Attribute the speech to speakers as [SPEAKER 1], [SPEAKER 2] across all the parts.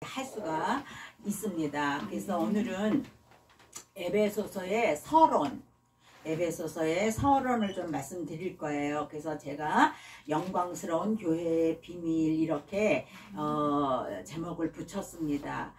[SPEAKER 1] 이렇게 할 수가 있습니다. 그래서 오늘은 에베소서의 서론을 좀 말씀드릴 거예요. 그래서 제가 영광스러운 교회의 비밀 이렇게 제목을 붙였습니다.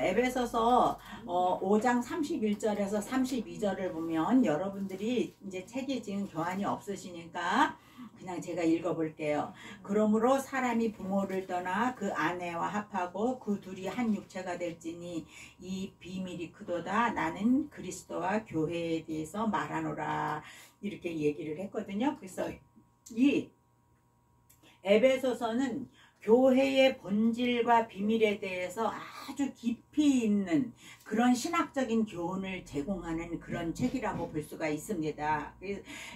[SPEAKER 1] 에베소서 5장 31절에서 32절을 보면 여러분들이 이제 책이 지금 교환이 없으시니까 그냥 제가 읽어볼게요. 그러므로 사람이 부모를 떠나 그 아내와 합하고 그 둘이 한 육체가 될지니 이 비밀이 크도다. 나는 그리스도와 교회에 대해서 말하노라. 이렇게 얘기를 했거든요. 그래서 이 에베소서는 교회의 본질과 비밀에 대해서 아주 깊이 있는 그런 신학적인 교훈을 제공하는 그런 책이라고 볼 수가 있습니다.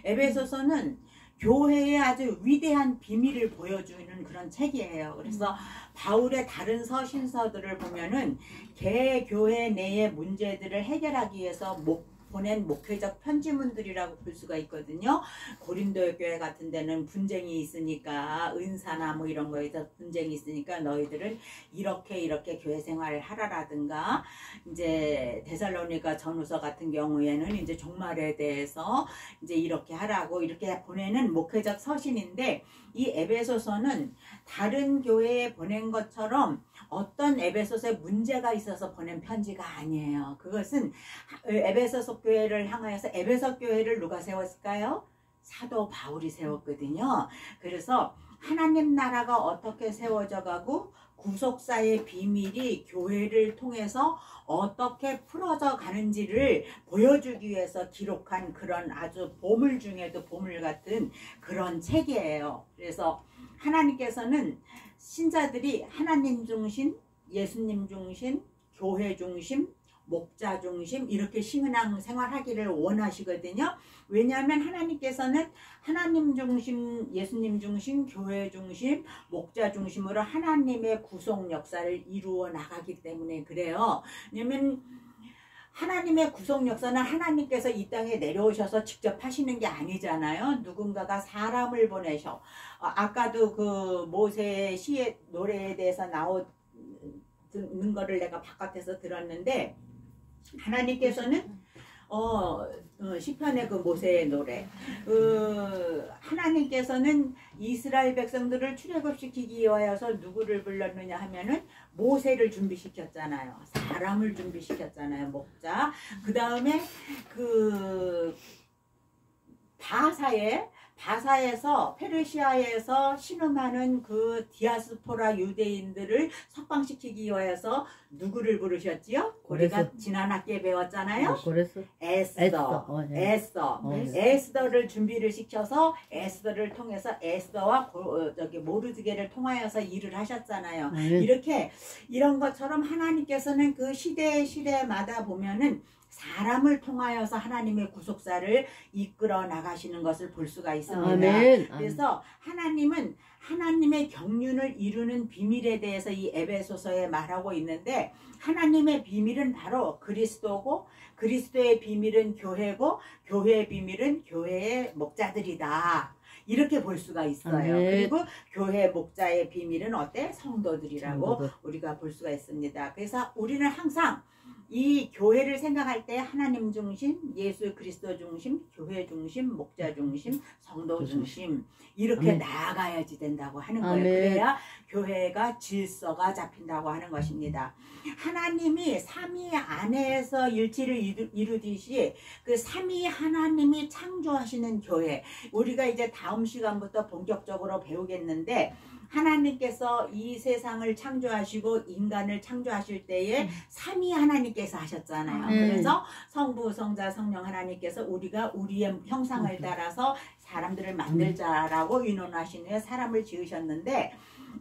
[SPEAKER 1] 에베소서는 교회의 아주 위대한 비밀을 보여주는 그런 책이에요. 그래서 바울의 다른 서신서들을 보면은 개교회 내의 문제들을 해결하기 위해서 보낸 목회적 편지문들이라고 볼 수가 있거든요. 고린도 교회 같은 데는 분쟁이 있으니까 은사나 뭐 이런 거에서 분쟁이 있으니까 너희들은 이렇게 교회 생활을 하라라든가, 이제 데살로니가 전후서 같은 경우에는 이제 종말에 대해서 이제 이렇게 하라고 이렇게 보내는 목회적 서신인데, 이 에베소서는 다른 교회에 보낸 것처럼 어떤 에베소서에 문제가 있어서 보낸 편지가 아니에요. 그것은 에베소서 교회를 향하여서, 에베소 교회를 누가 세웠을까요? 사도 바울이 세웠거든요. 그래서 하나님 나라가 어떻게 세워져 가고 구속사의 비밀이 교회를 통해서 어떻게 풀어져 가는지를 보여주기 위해서 기록한 그런 아주 보물 중에도 보물 같은 그런 책이에요. 그래서 하나님께서는 신자들이 하나님 중심, 예수님 중심, 교회 중심, 목자 중심 이렇게 신앙 생활하기를 원하시거든요. 왜냐하면 하나님께서는 하나님 중심, 예수님 중심, 교회 중심, 목자 중심으로 하나님의 구속 역사를 이루어 나가기 때문에 그래요. 왜냐하면 하나님의 구속 역사는 하나님께서 이 땅에 내려오셔서 직접 하시는 게 아니잖아요. 누군가가 사람을 보내셔. 아까도 그 모세의 시의 노래에 대해서 듣는 거를 내가 바깥에서 들었는데, 하나님께서는 시편의 그 모세의 노래, 하나님께서는 이스라엘 백성들을 출애굽시키기 위하여서 누구를 불렀느냐 하면은 모세를 준비시켰잖아요. 사람을 준비시켰잖아요. 목자. 그 다음에 그 바사에서 페르시아에서 신음하는 그 디아스포라 유대인들을 석방시키기 위해서 누구를 부르셨지요? 우리가 지난 학기에 배웠잖아요. 에스더를 준비를 시켜서 에스더를 통해서 에스더와 모르드게를 통하여서 일을 하셨잖아요. 이렇게 이런 것처럼 하나님께서는 그 시대마다 보면은 사람을 통하여서 하나님의 구속사를 이끌어 나가시는 것을 볼 수가 있습니다. 아멘. 그래서 하나님은 하나님의 경륜을 이루는 비밀에 대해서 이 에베소서에 말하고 있는데, 하나님의 비밀은 바로 그리스도고, 그리스도의 비밀은 교회고, 교회의 비밀은 교회의 목자들이다. 이렇게 볼 수가 있어요. 그리고 교회 목자의 비밀은 어때? 성도들이라고 우리가 볼 수가 있습니다. 그래서 우리는 항상 이 교회를 생각할 때 하나님 중심, 예수 그리스도 중심, 교회 중심, 목자 중심, 성도 중심 이렇게 나아가야지 된다고 하는 거예요. 그래야 교회가 질서가 잡힌다고 하는 것입니다. 하나님이 삼위 안에서 일치를 이루듯이 그 삼위 하나님이 창조하시는 교회, 우리가 이제 다음 시간부터 본격적으로 배우겠는데, 하나님께서 이 세상을 창조하시고 인간을 창조하실 때에 삼위 하나님께서 하셨잖아요. 그래서 성부, 성자, 성령 하나님께서 우리가 우리의 형상을 따라서 사람들을 만들자라고 의논하신 후에 사람을 지으셨는데,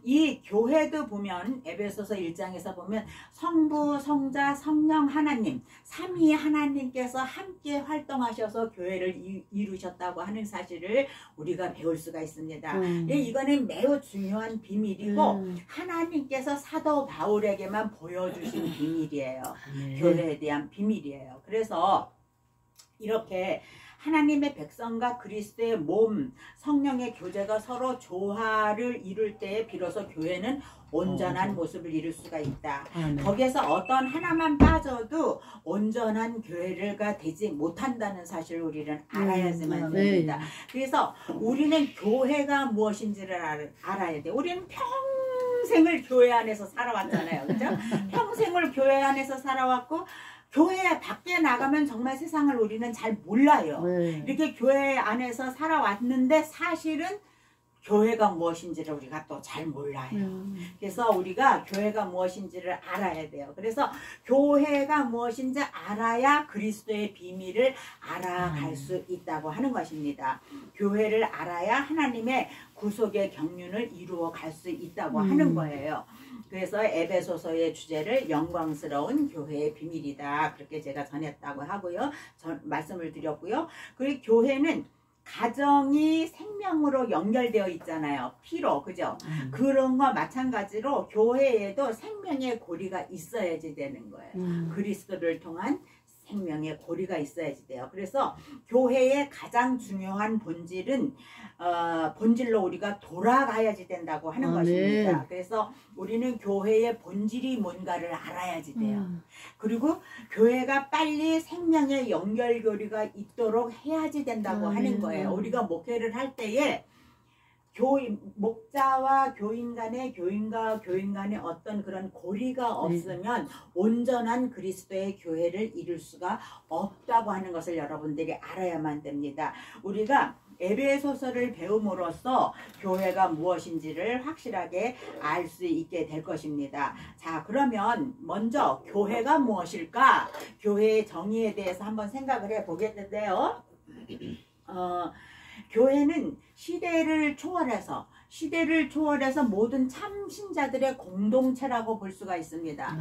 [SPEAKER 1] 이 교회도 보면 에베소서 1장에서 보면 성부, 성자, 성령 하나님 삼위 하나님께서 함께 활동하셔서 교회를 이루셨다고 하는 사실을 우리가 배울 수가 있습니다. 이거는 매우 중요한 비밀이고 하나님께서 사도 바울에게만 보여주신 비밀이에요. 교회에 대한 비밀이에요. 그래서 이렇게 하나님의 백성과 그리스도의 몸, 성령의 교제가 서로 조화를 이룰 때에 비로소 교회는 온전한 모습을 이룰 수가 있다.
[SPEAKER 2] 네.
[SPEAKER 1] 거기에서 어떤 하나만 빠져도 온전한 교회가 되지 못한다는 사실을 우리는 알아야지만 됩니다. 그래서 우리는 교회가 무엇인지를 알아야 돼. 우리는 평생을 교회 안에서 살아왔잖아요. 그죠? 평생을 교회 안에서 살아왔고 교회 밖에 나가면 정말 세상을 우리는 잘 몰라요. 이렇게 교회 안에서 살아왔는데 사실은 교회가 무엇인지를 우리가 또 잘 몰라요. 그래서 우리가 교회가 무엇인지를 알아야 돼요. 그래서 교회가 무엇인지 알아야 그리스도의 비밀을 알아갈 수 있다고 하는 것입니다. 교회를 알아야 하나님의 구속의 경륜을 이루어 갈 수 있다고 하는 거예요. 그래서 에베소서의 주제를 영광스러운 교회의 비밀이다. 그렇게 제가 전했다고 하고요. 말씀을 드렸고요. 그리고 교회는 가정이 생명으로 연결되어 있잖아요. 피로, 그죠? 그런 거 마찬가지로 교회에도 생명의 고리가 있어야지 되는 거예요. 그리스도를 통한 생명의 고리가 있어야지 돼요. 그래서 교회의 가장 중요한 본질은 본질로 우리가 돌아가야지 된다고 하는 것입니다.
[SPEAKER 2] 네.
[SPEAKER 1] 그래서 우리는 교회의 본질이 뭔가를 알아야지 돼요. 그리고 교회가 빨리 생명의 연결고리가 있도록 해야지 된다고 하는 거예요. 우리가 목회를 할 때에 목자와 교인 간의 교인과 교인 간의 어떤 그런 고리가 없으면 온전한 그리스도의 교회를 이룰 수가 없다고 하는 것을 여러분들이 알아야만 됩니다. 우리가 에베소서를 배움으로써 교회가 무엇인지를 확실하게 알 수 있게 될 것입니다. 자, 그러면 먼저 교회가 무엇일까? 교회의 정의에 대해서 한번 생각을 해 보겠는데요. 교회는 시대를 초월해서 모든 참신자들의 공동체라고 볼 수가 있습니다.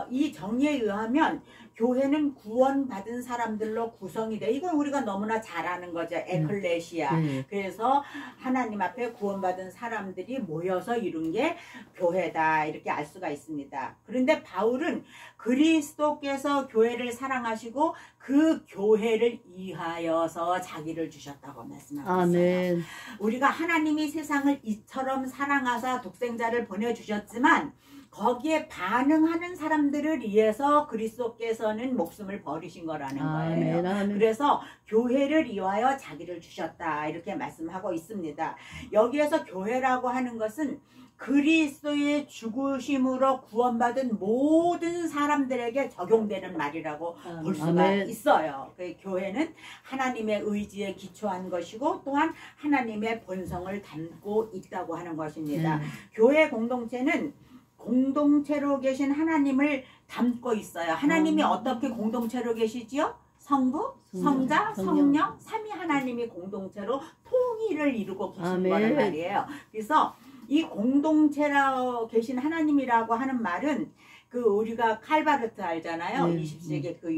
[SPEAKER 1] 이 정의에 의하면 교회는 구원받은 사람들로 구성이 돼. 이건 우리가 너무나 잘 아는 거죠. 에클레시아. 그래서 하나님 앞에 구원받은 사람들이 모여서 이룬 게 교회다. 이렇게 알 수가 있습니다. 그런데 바울은 그리스도께서 교회를 사랑하시고 그 교회를 위하여서 자기를 주셨다고 말씀하고 있어요. 우리가 하나님이 세상을 이처럼 사랑하사 독생자를 보내주셨지만 거기에 반응하는 사람들을 위해서 그리스도께서는 목숨을 버리신 거라는 거예요. 그래서 교회를 위하여 자기를 주셨다. 이렇게 말씀하고 있습니다. 여기에서 교회라고 하는 것은 그리스도의 죽으심으로 구원받은 모든 사람들에게 적용되는 말이라고 볼 수가 있어요. 그 교회는 하나님의 의지에 기초한 것이고 또한 하나님의 본성을 담고 있다고 하는 것입니다. 교회 공동체는 공동체로 계신 하나님을 담고 있어요. 하나님이 어떻게 공동체로 계시지요? 성부, 성자, 성령, 삼위 하나님이 공동체로 통일을 이루고 계신 거란 말이에요. 그래서 이 공동체로 계신 하나님이라고 하는 말은 그 우리가 칼바르트 알잖아요. 20세기 그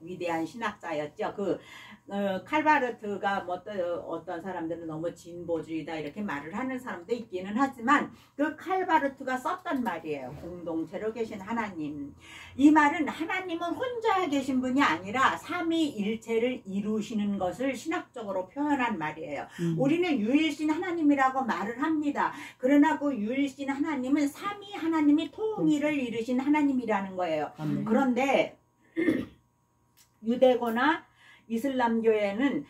[SPEAKER 1] 위대한 신학자였죠. 그 칼바르트가 뭐 어떤 사람들은 너무 진보주의다 이렇게 말을 하는 사람도 있기는 하지만 그 칼바르트가 썼던 말이에요. 공동체로 계신 하나님. 이 말은 하나님은 혼자 계신 분이 아니라 삼위일체를 이루시는 것을 신학적으로 표현한 말이에요. 우리는 유일신 하나님이라고 말을 합니다. 그러나 그 유일신 하나님은 삼위 하나님이 통일을 이루신 하나님이라는 거예요. 그런데 유대교나 이슬람교회는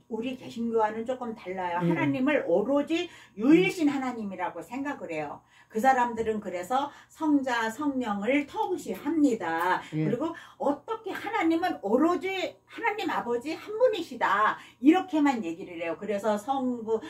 [SPEAKER 1] 우리 개신교와는 조금 달라요. 하나님을 오로지 유일신 하나님이라고 생각을 해요. 그 사람들은 그래서 성자, 성령을 터부시합니다. 그리고 어떻게 하나님은 오로지 하나님 아버지 한 분이시다. 이렇게만 얘기를 해요. 그래서 성부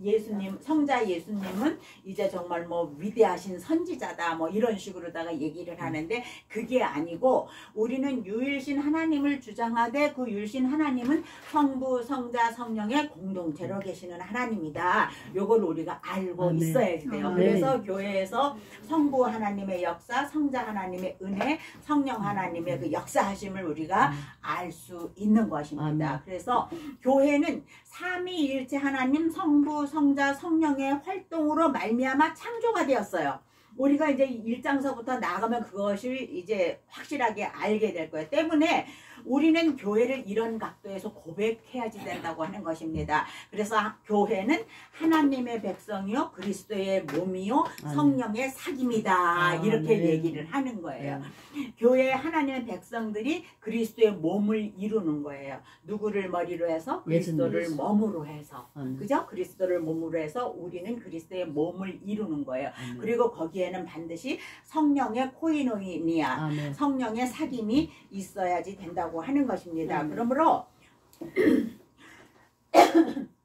[SPEAKER 1] 예수님, 성자 예수님은 이제 정말 뭐 위대하신 선지자다 뭐 이런 식으로다가 얘기를 하는데 그게 아니고 우리는 유일신 하나님을 주장하되 그 유일신 하나님은 성부, 성자, 성령의 공동체로 계시는 하나님이다. 요걸 우리가 알고 있어야지 돼요. 그래서 교회에서 성부 하나님의 역사, 성자 하나님의 은혜, 성령 하나님의 그 역사하심을 우리가 알 수 있는 것입니다. 그래서 교회는 삼위일체 하나님, 성부, 성자, 성령의 활동으로 말미암아 창조가 되었어요. 우리가 이제 1장서부터 나가면 그것이 이제 확실하게 알게 될 거예요. 때문에 우리는 교회를 이런 각도에서 고백해야지 된다고 하는 것입니다. 그래서 교회는 하나님의 백성이요 그리스도의 몸이요 성령의 사귐이다 이렇게 얘기를 하는 거예요. 교회 하나님의 백성들이 그리스도의 몸을 이루는 거예요. 누구를 머리로 해서? 그리스도를 몸으로 해서. 그죠? 그리스도를 몸으로 해서 우리는 그리스도의 몸을 이루는 거예요. 그리고 거기에는 반드시 성령의 코이노니아, 성령의 사귐이 있어야지 된다고 하는 것입니다. 그러므로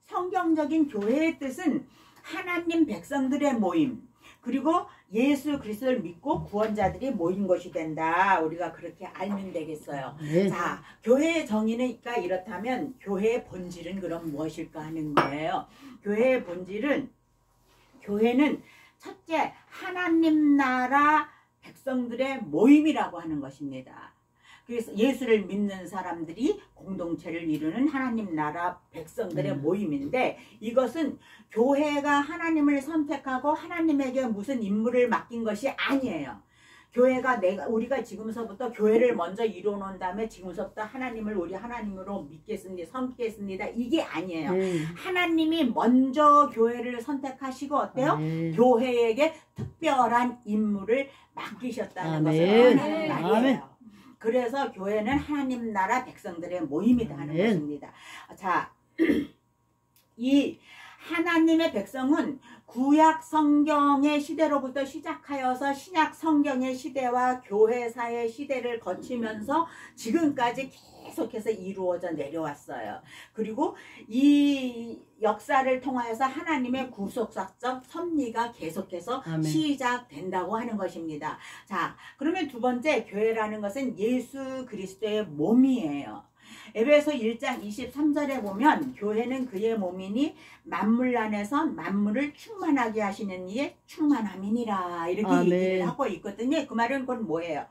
[SPEAKER 1] 성경적인 교회의 뜻은 하나님 백성들의 모임, 그리고 예수 그리스도를 믿고 구원자들이 모인 것이 된다. 우리가 그렇게 알면 되겠어요. 자, 교회의 정의가 이렇다면 교회의 본질은 그럼 무엇일까 하는 거예요. 교회의 본질은, 교회는 첫째 하나님 나라 백성들의 모임이라고 하는 것입니다. 그래서 예수를 믿는 사람들이 공동체를 이루는 하나님 나라 백성들의 모임인데, 이것은 교회가 하나님을 선택하고 하나님에게 무슨 임무를 맡긴 것이 아니에요. 교회가 우리가 지금서부터 교회를 먼저 이루어 놓은 다음에 지금서부터 하나님을 우리 하나님으로 믿겠습니다, 섬기겠습니다, 이게 아니에요. 하나님이 먼저 교회를 선택하시고 어때요? 교회에게 특별한 임무를 맡기셨다는 것을 하는 말이에요. 그래서 교회는 하나님 나라 백성들의 모임이다 하는 것입니다. 자, 이 하나님의 백성은 구약 성경의 시대로부터 시작하여서 신약 성경의 시대와 교회사의 시대를 거치면서 지금까지 계속해서 이루어져 내려왔어요. 그리고 이 역사를 통하여서 하나님의 구속사적 섭리가 계속해서 시작된다고 하는 것입니다. 자, 그러면 두 번째, 교회라는 것은 예수 그리스도의 몸이에요. 에베소 1장 23절에 보면 교회는 그의 몸이니 만물 안에서 만물을 충만하게 하시는 이의 충만함이니라 이렇게 얘기를 하고 있거든요. 그 말은 그건 뭐예요?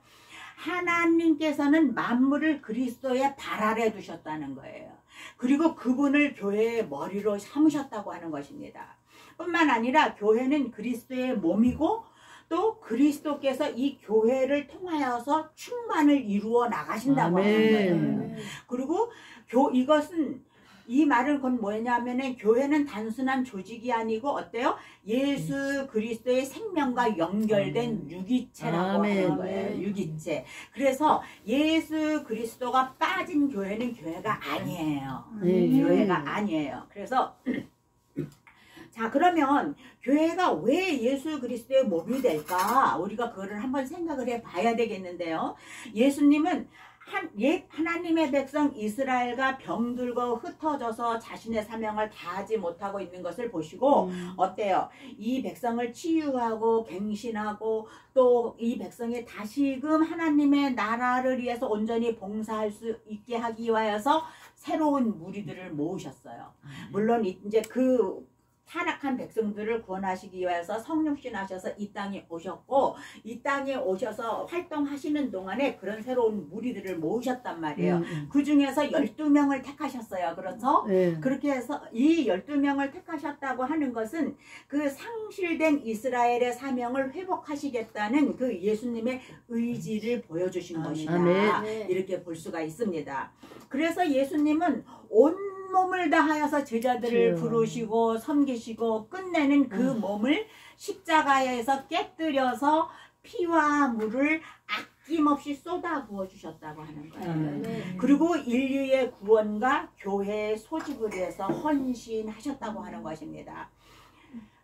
[SPEAKER 1] 하나님께서는 만물을 그리스도의 발 아래 두셨다는 거예요. 그리고 그분을 교회의 머리로 삼으셨다고 하는 것입니다. 뿐만 아니라 교회는 그리스도의 몸이고 또 그리스도께서 이 교회를 통하여서 충만을 이루어 나가신다고 하는 거예요. 그리고 이 말은 그건 뭐냐면은 교회는 단순한 조직이 아니고 어때요? 예수 그리스도의 생명과 연결된 유기체라고 하는 거예요. 유기체. 그래서 예수 그리스도가 빠진 교회는 교회가 아니에요. 교회가 아니에요. 그래서 자, 그러면 교회가 왜 예수 그리스도의 몸이 될까? 우리가 그거를 한번 생각을 해봐야 되겠는데요. 예수님은 하나님의 백성 이스라엘과 병들고 흩어져서 자신의 사명을 다하지 못하고 있는 것을 보시고 어때요? 이 백성을 치유하고 갱신하고 또 이 백성이 다시금 하나님의 나라를 위해서 온전히 봉사할 수 있게 하기 위하여서 새로운 무리들을 모으셨어요. 물론 이제 그 타락한 백성들을 구원하시기 위해서 성육신 하셔서 이 땅에 오셨고, 이 땅에 오셔서 활동하시는 동안에 그런 새로운 무리들을 모으셨단 말이에요. 그 중에서 12명을 택하셨어요. 그렇죠? 그렇게 해서 이 12명을 택하셨다고 하는 것은 그 상실된 이스라엘의 사명을 회복하시겠다는 그 예수님의 의지를 보여주신 것이다. 이렇게 볼 수가 있습니다. 그래서 예수님은 온 몸을 다하여서 제자들을 부르시고 섬기시고 끝내는 그 몸을 십자가에서 깨뜨려서 피와 물을 아낌없이 쏟아 부어 주셨다고 하는 거예요. 그리고 인류의 구원과 교회의 소집을 위해서 헌신하셨다고 하는 것입니다.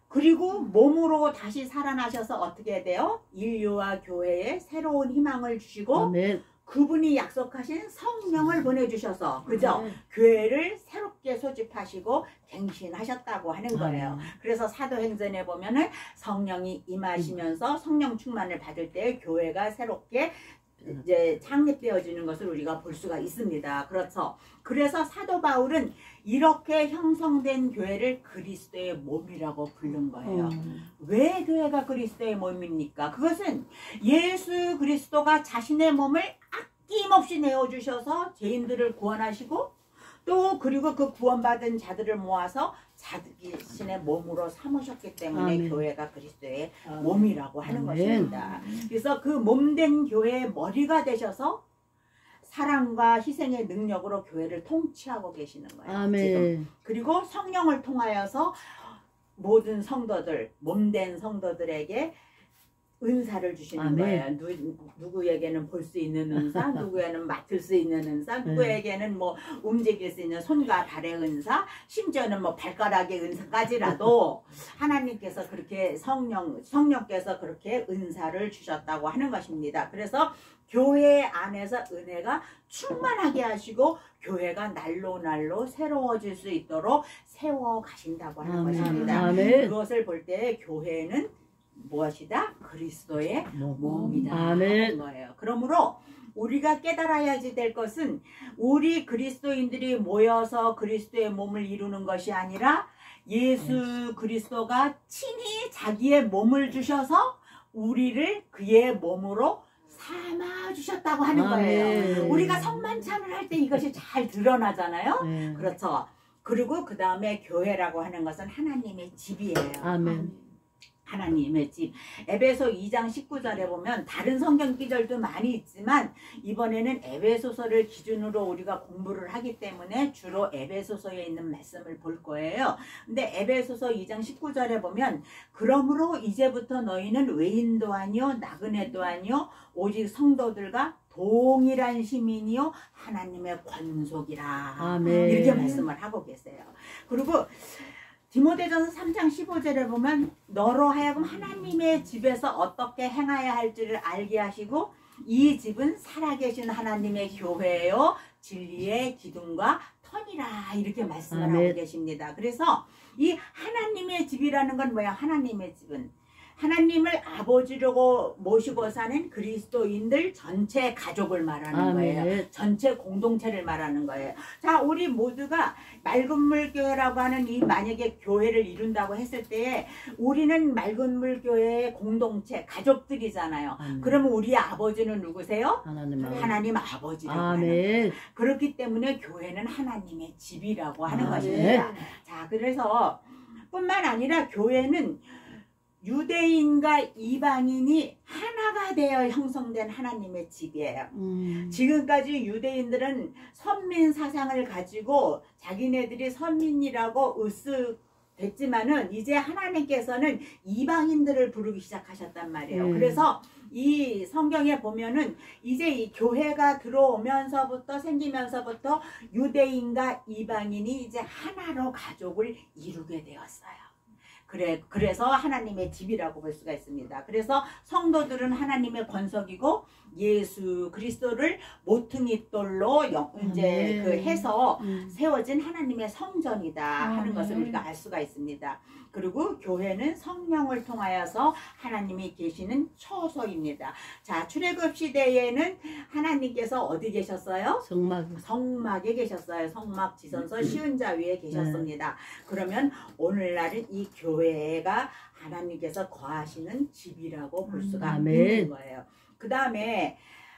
[SPEAKER 1] 그리고 몸으로 다시 살아나셔서 어떻게 돼요? 인류와 교회에 새로운 희망을 주시고 그분이 약속하신 성령을 보내주셔서 그죠? 교회를 새롭게 소집하시고 갱신하셨다고 하는 거예요. 그래서 사도행전에 보면은 성령이 임하시면서 성령 충만을 받을 때 교회가 새롭게 이제 창립되어지는 것을 우리가 볼 수가 있습니다. 그렇죠? 그래서 사도 바울은 이렇게 형성된 교회를 그리스도의 몸이라고 부른 거예요. 왜 교회가 그리스도의 몸입니까? 그것은 예수 그리스도가 자신의 몸을 아낌없이 내어주셔서 죄인들을 구원하시고 또 그리고 그 구원받은 자들을 모아서 자신의 몸으로 삼으셨기 때문에 교회가 그리스도의 몸이라고 하는 것입니다. 그래서 그 몸된 교회의 머리가 되셔서 사랑과 희생의 능력으로 교회를 통치하고 계시는 거예요.
[SPEAKER 2] 아멘.
[SPEAKER 1] 지금. 그리고 성령을 통하여서 모든 성도들, 몸된 성도들에게 은사를 주시는
[SPEAKER 2] 아멘.
[SPEAKER 1] 거예요. 누구에게는 볼 수 있는 은사, 누구에게는 맡을 수 있는 은사, 누구에게는 뭐 움직일 수 있는 손과 발의 은사, 심지어는 뭐 발가락의 은사까지라도 하나님께서 그렇게 성령께서 그렇게 은사를 주셨다고 하는 것입니다. 그래서 교회 안에서 은혜가 충만하게 하시고 교회가 날로 날로 새로워질 수 있도록 세워 가신다고 하는 것입니다.
[SPEAKER 2] 아멘.
[SPEAKER 1] 그것을 볼 때 교회는 무엇이다? 그리스도의 몸이다
[SPEAKER 2] 아멘.
[SPEAKER 1] 하는 거예요. 그러므로 우리가 깨달아야지 될 것은 우리 그리스도인들이 모여서 그리스도의 몸을 이루는 것이 아니라 예수 그리스도가 친히 자기의 몸을 주셔서 우리를 그의 몸으로 삼아 주셨다고 하는 거예요. 우리가 성만찬을 할 때 이것이 잘 드러나잖아요. 그렇죠. 그리고 그 다음에 교회라고 하는 것은 하나님의 집이에요.
[SPEAKER 2] 아멘.
[SPEAKER 1] 하나님의 집. 에베소 2장 19절에 보면 다른 성경 기절도 많이 있지만 이번에는 에베소서를 기준으로 우리가 공부를 하기 때문에 주로 에베소서에 있는 말씀을 볼 거예요. 근데 에베소서 2장 19절에 보면 그러므로 이제부터 너희는 외인도 아니요 나그네도 아니요 오직 성도들과 동일한 시민이요 하나님의 권속이라.
[SPEAKER 2] 아멘.
[SPEAKER 1] 이렇게 말씀을 하고 계세요. 그리고 디모데전서 3장 15절에 보면 너로 하여금 하나님의 집에서 어떻게 행하여야 할지를 알게 하시고 이 집은 살아계신 하나님의 교회요 진리의 기둥과 터니라 이렇게 말씀을 하고 계십니다. 그래서 이 하나님의 집이라는 건 뭐야? 하나님의 집은 하나님을 아버지로 모시고 사는 그리스도인들 전체 가족을 말하는 거예요. 전체 공동체를 말하는 거예요. 자, 우리 모두가 맑은물교회라고 하는 이 만약에 교회를 이룬다고 했을 때에 우리는 맑은물교회의 공동체, 가족들이잖아요. 그러면 우리의 아버지는 누구세요? 하나님 아버지라고 하는 거예요. 그렇기 때문에 교회는 하나님의 집이라고 하는 것입니다. 자, 그래서 뿐만 아니라 교회는 유대인과 이방인이 하나가 되어 형성된 하나님의 집이에요. 지금까지 유대인들은 선민 사상을 가지고 자기네들이 선민이라고 됐지만은 이제 하나님께서는 이방인들을 부르기 시작하셨단 말이에요. 그래서 이 성경에 보면은 이제 이 교회가 들어오면서부터 생기면서부터 유대인과 이방인이 이제 하나로 가족을 이루게 되었어요. 그래서 하나님의 집이라고 볼 수가 있습니다. 그래서 성도들은 하나님의 권석이고 예수 그리스도를 모퉁이돌로 이제 해서 세워진 하나님의 성전이다 하는 것을 우리가 알 수가 있습니다. 그리고 교회는 성령을 통하여서 하나님이 계시는 처소입니다. 자, 출애굽 시대에는 하나님께서 어디 계셨어요? 성막에 계셨어요. 성막 지선서 시은자 위에 계셨습니다. 그러면 오늘날은 이 교회가 하나님께서 거하시는 집이라고 볼 수가 있는 거예요. 그 다음에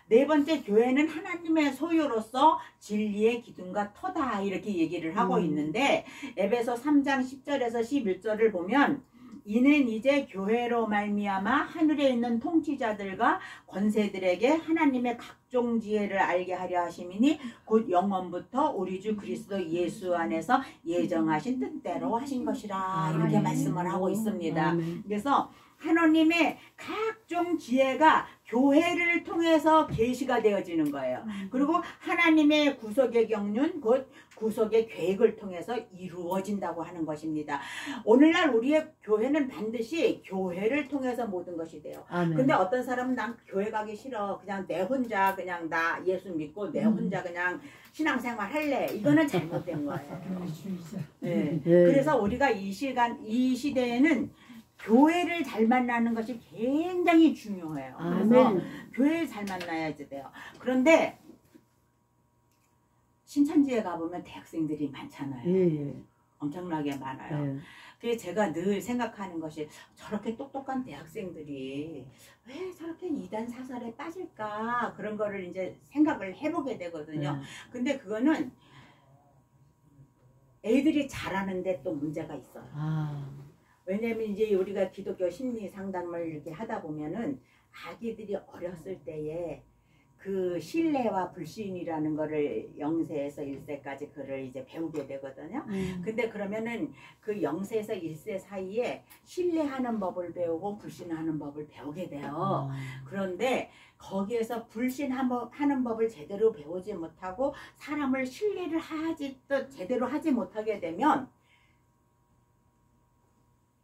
[SPEAKER 1] 네 번째, 교회는 하나님의 소유로서 진리의 기둥과 터다 이렇게 얘기를 하고 있는데 에베소 3장 10절에서 11절을 보면 이는 이제 교회로 말미암아 하늘에 있는 통치자들과 권세들에게 하나님의 각종 지혜를 알게 하려 하심이니 곧 영원부터 우리 주 그리스도 예수 안에서 예정하신 뜻대로 하신 것이라 이렇게 말씀을 하고 있습니다. 그래서 하나님의 각종 지혜가 교회를 통해서 계시가 되어지는 거예요. 그리고 하나님의 구속의 경륜 곧 구속의 계획을 통해서 이루어진다고 하는 것입니다. 오늘날 우리의 교회는 반드시 교회를 통해서 모든 것이 돼요. 근데 어떤 사람은 난 교회 가기 싫어. 그냥 내 혼자 그냥 나 예수 믿고 내 혼자 그냥 신앙생활 할래. 이거는 잘못된 거예요. 네. 그래서 우리가 이 시대에는 교회를 잘 만나는 것이 굉장히 중요해요. 그래서 교회를 잘 만나야지 돼요. 그런데 신천지에 가보면 대학생들이 많잖아요. 엄청나게 많아요. 그래서 제가 늘 생각하는 것이 저렇게 똑똑한 대학생들이 왜 저렇게 이단 사설에 빠질까 그런 거를 이제 생각을 해보게 되거든요. 근데 그거는 애들이 잘하는데 또 문제가 있어요. 왜냐면 이제 우리가 기독교 심리 상담을 이렇게 하다 보면은 아기들이 어렸을 때에 그 신뢰와 불신이라는 거를 0세에서 1세까지 그를 이제 배우게 되거든요. 근데 그러면은 그 0세에서 1세 사이에 신뢰하는 법을 배우고 불신하는 법을 배우게 돼요. 그런데 거기에서 불신하는 법을 제대로 배우지 못하고 사람을 신뢰를 또 제대로 하지 못하게 되면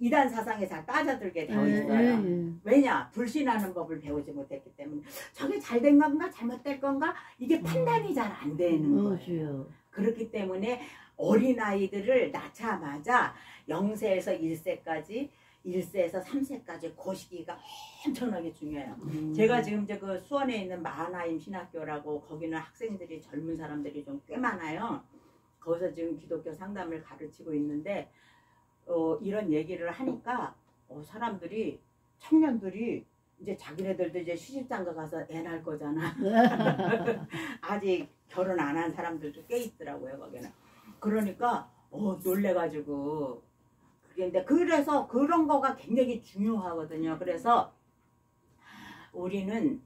[SPEAKER 1] 이단 사상에 잘 빠져들게 되어 있어요. 왜냐? 불신하는 법을 배우지 못했기 때문에 저게 잘된 건가 잘못될 건가 이게 판단이 잘 안 되는 거예요. 그렇기 때문에 어린아이들을 낳자마자 0세에서 1세까지 1세에서 3세까지 그 시기가 엄청나게 중요해요. 제가 지금 그 수원에 있는 마하나임 신학교라고 거기는 학생들이 젊은 사람들이 좀 꽤 많아요. 거기서 지금 기독교 상담을 가르치고 있는데 이런 얘기를 하니까 사람들이 청년들이 이제 자기네들도 이제 시집장가 가서 애 낳을 거잖아. 아직 결혼 안 한 사람들도 꽤 있더라고요 거기는. 그러니까 놀래가지고 근데 그래서 그런 거가 굉장히 중요하거든요. 그래서 우리는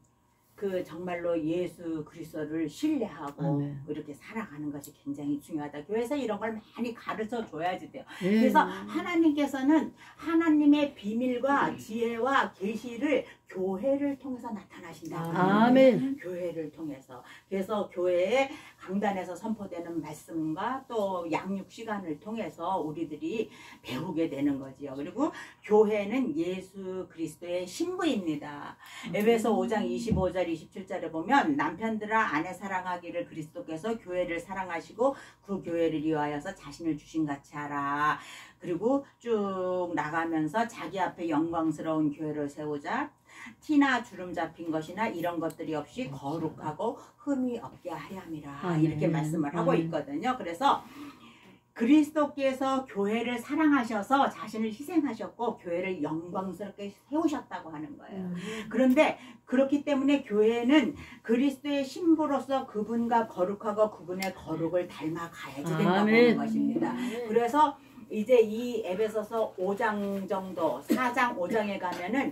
[SPEAKER 1] 그 정말로 예수 그리스도를 신뢰하고 이렇게 살아가는 것이 굉장히 중요하다. 교회에서 이런 걸 많이 가르쳐 줘야지 돼요. 그래서 하나님께서는 하나님의 비밀과 지혜와 계시를 교회를 통해서 나타나신다고.
[SPEAKER 2] 아멘.
[SPEAKER 1] 교회를 통해서. 그래서 교회에 강단에서 선포되는 말씀과 또 양육 시간을 통해서 우리들이 배우게 되는 거지요. 그리고 교회는 예수 그리스도의 신부입니다. 에베소 5장 25절 27절에 보면 남편들아 아내 사랑하기를 그리스도께서 교회를 사랑하시고 그 교회를 위하여서 자신을 주신 같이 하라. 그리고 쭉 나가면서 자기 앞에 영광스러운 교회를 세우자. 티나 주름 잡힌 것이나 이런 것들이 없이 거룩하고 흠이 없게 하려 함이라. 이렇게 말씀을 하고 있거든요. 그래서 그리스도께서 교회를 사랑하셔서 자신을 희생하셨고 교회를 영광스럽게 세우셨다고 하는 거예요. 그런데 그렇기 때문에 교회는 그리스도의 신부로서 그분과 거룩하고 그분의 거룩을 닮아가야지 된다고 하는 것입니다. 그래서 이제 이 에베소서 5장 정도 4장 5장에 가면은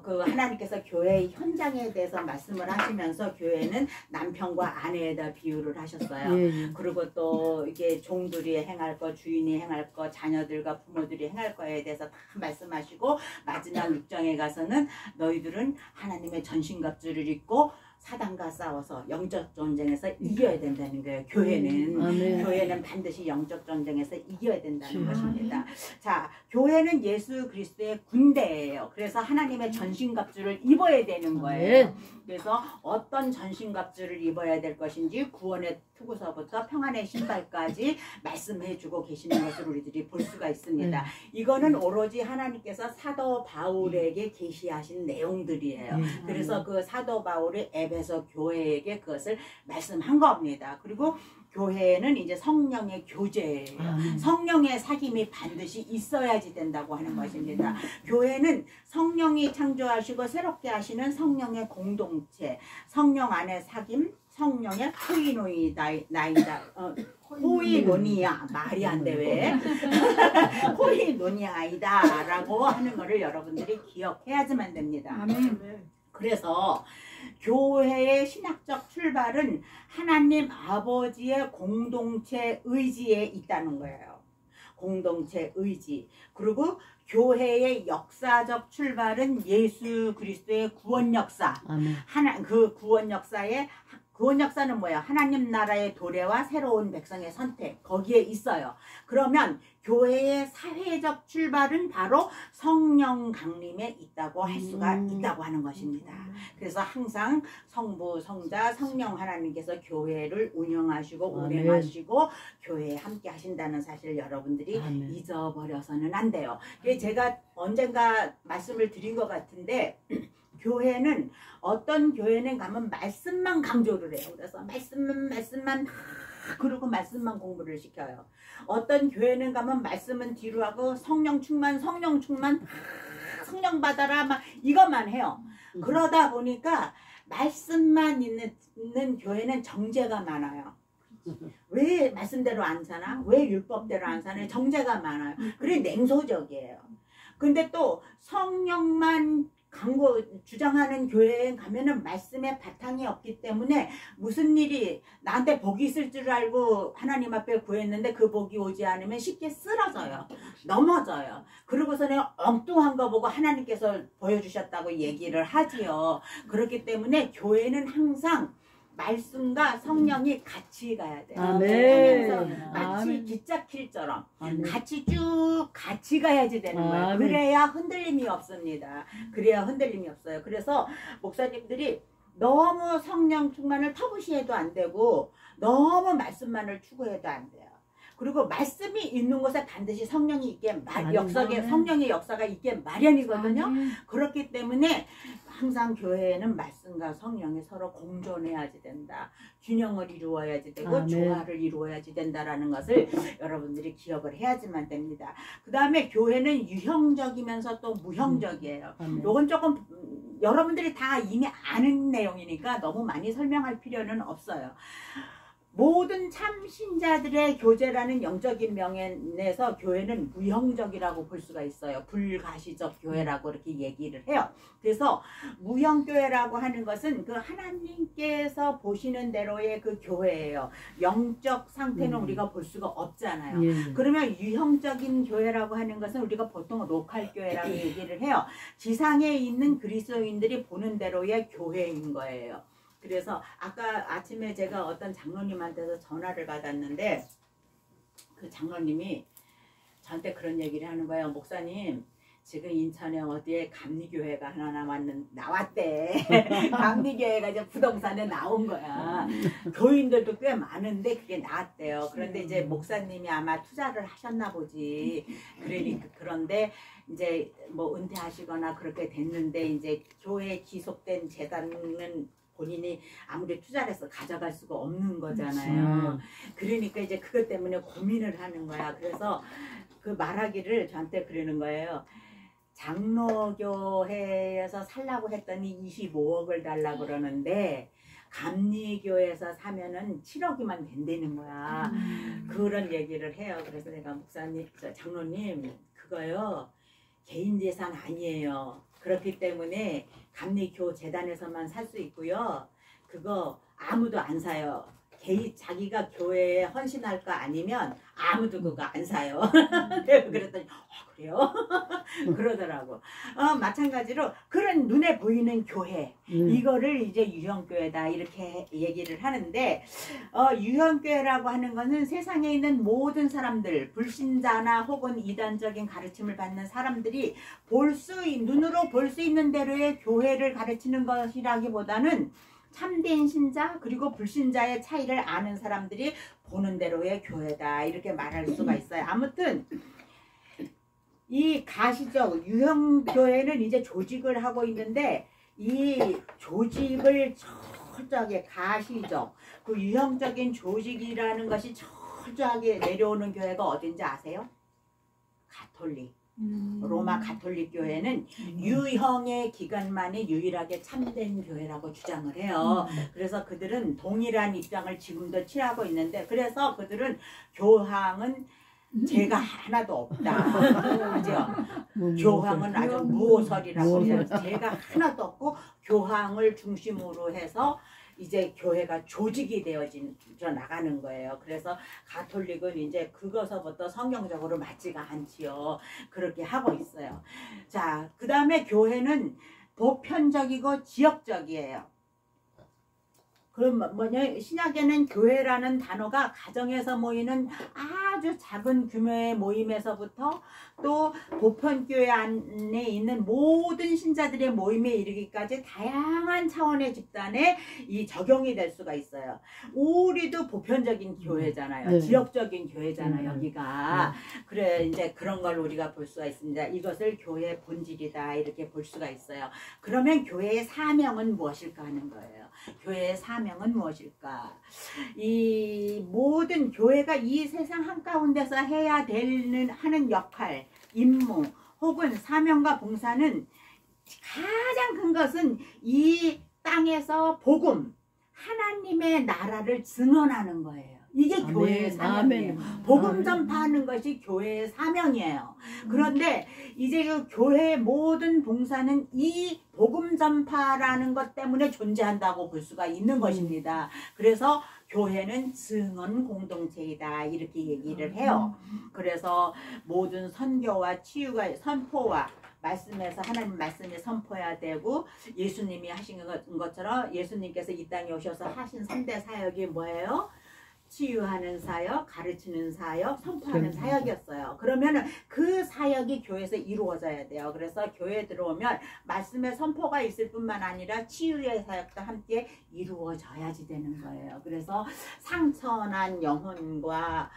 [SPEAKER 1] 그 하나님께서 교회의 현장에 대해서 말씀을 하시면서 교회는 남편과 아내에다 비유를 하셨어요. 그리고 또 이게 종들이 행할 거, 주인이 행할 거, 자녀들과 부모들이 행할 거에 대해서 다 말씀하시고 마지막 6장에 가서는 너희들은 하나님의 전신갑주를 입고 사단과 싸워서 영적 전쟁에서 이겨야 된다는 거예요. 교회는 반드시 영적 전쟁에서 이겨야 된다는 것입니다. 자, 교회는 예수 그리스도의 군대예요. 그래서 하나님의 전신갑주를 입어야 되는 거예요. 그래서 어떤 전신갑주를 입어야 될 것인지 구원의 투구서부터 평안의 신발까지 말씀해주고 계시는 것을 우리들이 볼 수가 있습니다. 이거는 오로지 하나님께서 사도 바울에게 계시하신 내용들이에요. 그래서 그 사도 바울이 에베소 교회에게 그것을 말씀한 겁니다. 그리고 교회는 이제 성령의 교제예요. 성령의 사귐이 반드시 있어야지 된다고 하는 것입니다. 교회는 성령이 창조하시고 새롭게 하시는 성령의 공동체, 성령 안에 사귐, 성령의 호이노니아 말이 안 돼 왜? 호이노니아이다 라고 하는 거를 여러분들이 기억해야지만 됩니다. 그래서 교회의 신학적 출발은 하나님 아버지의 공동체 의지에 있다는 거예요. 공동체 의지. 그리고 교회의 역사적 출발은 예수 그리스도의 구원 역사. 그 구원 역사는 뭐예요? 하나님 나라의 도래와 새로운 백성의 선택. 거기에 있어요. 그러면 교회의 사회적 출발은 바로 성령 강림에 있다고 할 수가 있다고 하는 것입니다. 그래서 항상 성부, 성자, 성령 하나님께서 교회를 운영하시고 운행하시고 교회에 함께 하신다는 사실을 여러분들이 잊어버려서는 안 돼요. 제가 언젠가 말씀을 드린 것 같은데 교회는 어떤 교회는 가면 말씀만 강조를 해요. 그래서 말씀만 그리고 말씀만 공부를 시켜요. 어떤 교회는 가면 말씀은 뒤로 하고 성령 충만 성령 받아라 막 이것만 해요. 그러다 보니까 말씀만 있는 교회는 정죄가 많아요. 왜 말씀대로 안 사나? 왜 율법대로 안 사나? 정죄가 많아요. 그래 냉소적이에요. 근데 또 성령만 광고 주장하는 교회에 가면은 말씀에 바탕이 없기 때문에 무슨 일이 나한테 복이 있을 줄 알고 하나님 앞에 구했는데 그 복이 오지 않으면 쉽게 쓰러져요. 넘어져요. 그러고서는 엉뚱한 거 보고 하나님께서 보여주셨다고 얘기를 하지요. 그렇기 때문에 교회는 항상 말씀과 성령이 같이 가야 돼요.
[SPEAKER 2] 아멘.
[SPEAKER 1] 마치 기찻길처럼 같이 쭉 같이 가야지 되는 거예요. 그래야 흔들림이 없습니다. 그래야 흔들림이 없어요. 그래서 목사님들이 너무 성령 충만을 터부시해도 안 되고 너무 말씀만을 추구해도 안 돼요. 그리고 말씀이 있는 곳에 반드시 성령이 있게 성령의 역사가 있게 마련이거든요. 그렇기 때문에 항상 교회에는 말씀과 성령이 서로 공존해야지 된다. 균형을 이루어야지 되고 조화를 이루어야지 된다라는 것을 여러분들이 기억을 해야지만 됩니다. 그 다음에 교회는 유형적이면서 또 무형적이에요. 이건 조금 여러분들이 다 이미 아는 내용이니까 너무 많이 설명할 필요는 없어요. 모든 참신자들의 교제라는 영적인 명예에서 교회는 무형적이라고 볼 수가 있어요. 불가시적 교회라고 이렇게 얘기를 해요. 그래서 무형교회라고 하는 것은 그 하나님께서 보시는 대로의 그 교회예요. 영적 상태는 우리가 볼 수가 없잖아요. 그러면 유형적인 교회라고 하는 것은 우리가 보통 로컬 교회라고 얘기를 해요. 지상에 있는 그리스도인들이 보는 대로의 교회인 거예요. 그래서 아까 아침에 제가 어떤 장로님한테서 전화를 받았는데 그 장로님이 저한테 그런 얘기를 하는 거예요. 목사님, 지금 인천에 어디에 감리교회가 하나 나왔대. 감리교회가 이제 부동산에 나온 거야. 교인들도 꽤 많은데 그게 나왔대요. 그런데 이제 목사님이 아마 투자를 하셨나 보지. 그런데 이제 뭐 은퇴하시거나 그렇게 됐는데 이제 교회에 기속된 재단은 본인이 아무리 투자를 해서 가져갈 수가 없는 거잖아요. 그러니까 이제 그것 때문에 고민을 하는 거야. 그래서 그 말하기를 저한테 그러는 거예요. 장로교회에서 살라고 했더니 25억을 달라고 그러는데 감리교회에서 사면은 7억이면 된다는 거야. 그런 얘기를 해요. 그래서 내가 목사님, 장로님, 그거요 개인 재산 아니에요. 그렇기 때문에 감리교 재단에서만 살 수 있고요. 그거 아무도 안 사요. 자기가 교회에 헌신할 거 아니면 아무도 그거 안 사요. 그랬더니 그래요? 그러더라고. 마찬가지로 그런 눈에 보이는 교회 이거를 이제 유형교회다 이렇게 얘기를 하는데 유형교회라고 하는 것은 세상에 있는 모든 사람들 불신자나 혹은 이단적인 가르침을 받는 사람들이 눈으로 볼 수 있는 대로의 교회를 가르치는 것이라기보다는 참된 신자 그리고 불신자의 차이를 아는 사람들이 보는 대로의 교회다 이렇게 말할 수가 있어요. 아무튼 이 가시적 유형교회는 이제 조직을 하고 있는데 이 조직을 철저하게 가시적 그 유형적인 조직이라는 것이 철저하게 내려오는 교회가 어딘지 아세요? 가톨릭. 로마 가톨릭 교회는 유형의 기간만에 유일하게 참된 교회라고 주장을 해요. 그래서 그들은 동일한 입장을 지금도 취하고 있는데 그래서 그들은 교황은 죄가 하나도 없다. 그죠? 교황은 아주 무오설이라고 해요. 죄가 하나도 없고 교황을 중심으로 해서 이제 교회가 조직이 되어져 나가는 거예요. 그래서 가톨릭은 이제 그것서부터 성경적으로 맞지가 않지요. 그렇게 하고 있어요. 자, 그 다음에 교회는 보편적이고 지역적이에요. 그럼 뭐냐 신약에는 교회라는 단어가 가정에서 모이는 아주 작은 규모의 모임에서부터 또 보편교회 안에 있는 모든 신자들의 모임에 이르기까지 다양한 차원의 집단에 이 적용이 될 수가 있어요. 우리도 보편적인 교회잖아요. 지역적인 교회잖아요. 여기가. 그래 이제 그런 걸 우리가 볼 수가 있습니다. 이것을 교회의 본질이다 이렇게 볼 수가 있어요. 그러면 교회의 사명은 무엇일까 하는 거예요. 교회의 사명은 무엇일까? 이 모든 교회가 이 세상 한가운데서 해야 하는 역할, 임무 혹은 사명과 봉사는 가장 큰 것은 이 땅에서 복음, 하나님의 나라를 증언하는 거예요. 이게
[SPEAKER 2] 아멘.
[SPEAKER 1] 교회의 사명이에요.
[SPEAKER 2] 아멘.
[SPEAKER 1] 복음
[SPEAKER 2] 아멘.
[SPEAKER 1] 전파하는 것이 교회의 사명이에요. 그런데 이제 그 교회의 모든 봉사는 이 복음 전파라는 것 때문에 존재한다고 볼 수가 있는 것입니다. 그래서 교회는 증언 공동체이다 이렇게 얘기를 해요. 그래서 모든 선교와 치유가 선포와 말씀에서 하나님 말씀이 선포해야 되고, 예수님이 하신 것처럼 예수님께서 이 땅에 오셔서 하신 3대 사역이 뭐예요? 치유하는 사역, 가르치는 사역, 선포하는 사역이었어요. 그러면은 그 사역이 교회에서 이루어져야 돼요. 그래서 교회에 들어오면 말씀의 선포가 있을 뿐만 아니라 치유의 사역도 함께 이루어져야지 되는 거예요. 그래서 상처난 영혼과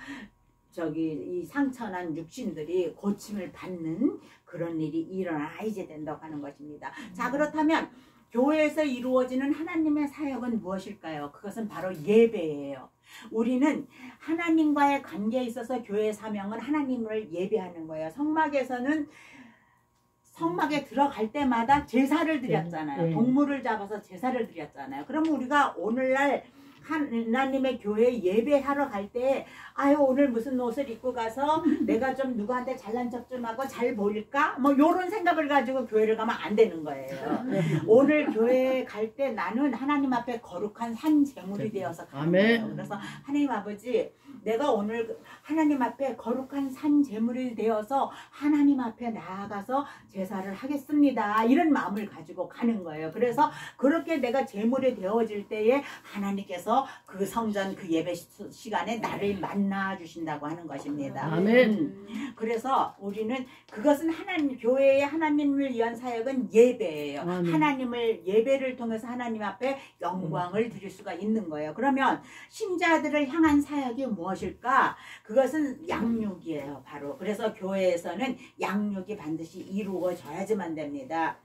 [SPEAKER 1] 이 상처난 육신들이 고침을 받는 그런 일이 일어나야 된다고 하는 것입니다. 자, 그렇다면 교회에서 이루어지는 하나님의 사역은 무엇일까요? 그것은 바로 예배예요. 우리는 하나님과의 관계에 있어서 교회의 사명은 하나님을 예배하는 거예요. 성막에서는 성막에 들어갈 때마다 제사를 드렸잖아요. 동물을 잡아서 제사를 드렸잖아요. 그럼 우리가 오늘날 하나님의 교회에 예배하러 갈 때 아유 오늘 무슨 옷을 입고 가서 내가 좀 누구한테 잘난 척 좀 하고 잘 보일까? 뭐 요런 생각을 가지고 교회를 가면 안 되는 거예요. 오늘 교회에 갈 때 나는 하나님 앞에 거룩한 산 제물이 되어서 가는 거예요. 그래서 하나님 아버지 내가 오늘 하나님 앞에 거룩한 산 제물이 되어서 하나님 앞에 나아가서 제사를 하겠습니다. 이런 마음을 가지고 가는 거예요. 그래서 그렇게 내가 제물이 되어질 때에 하나님께서 그 성전 그 예배 시간에 나를 만나 주신다고 하는 것입니다.
[SPEAKER 2] 아멘.
[SPEAKER 1] 그래서 우리는 그것은 교회의 하나님을 위한 사역은 예배예요.
[SPEAKER 2] 아멘.
[SPEAKER 1] 하나님을 예배를 통해서 하나님 앞에 영광을 드릴 수가 있는 거예요. 그러면 신자들을 향한 사역이 무엇일까? 그것은 양육이에요. 바로. 그래서 교회에서는 양육이 반드시 이루어져야지만 됩니다.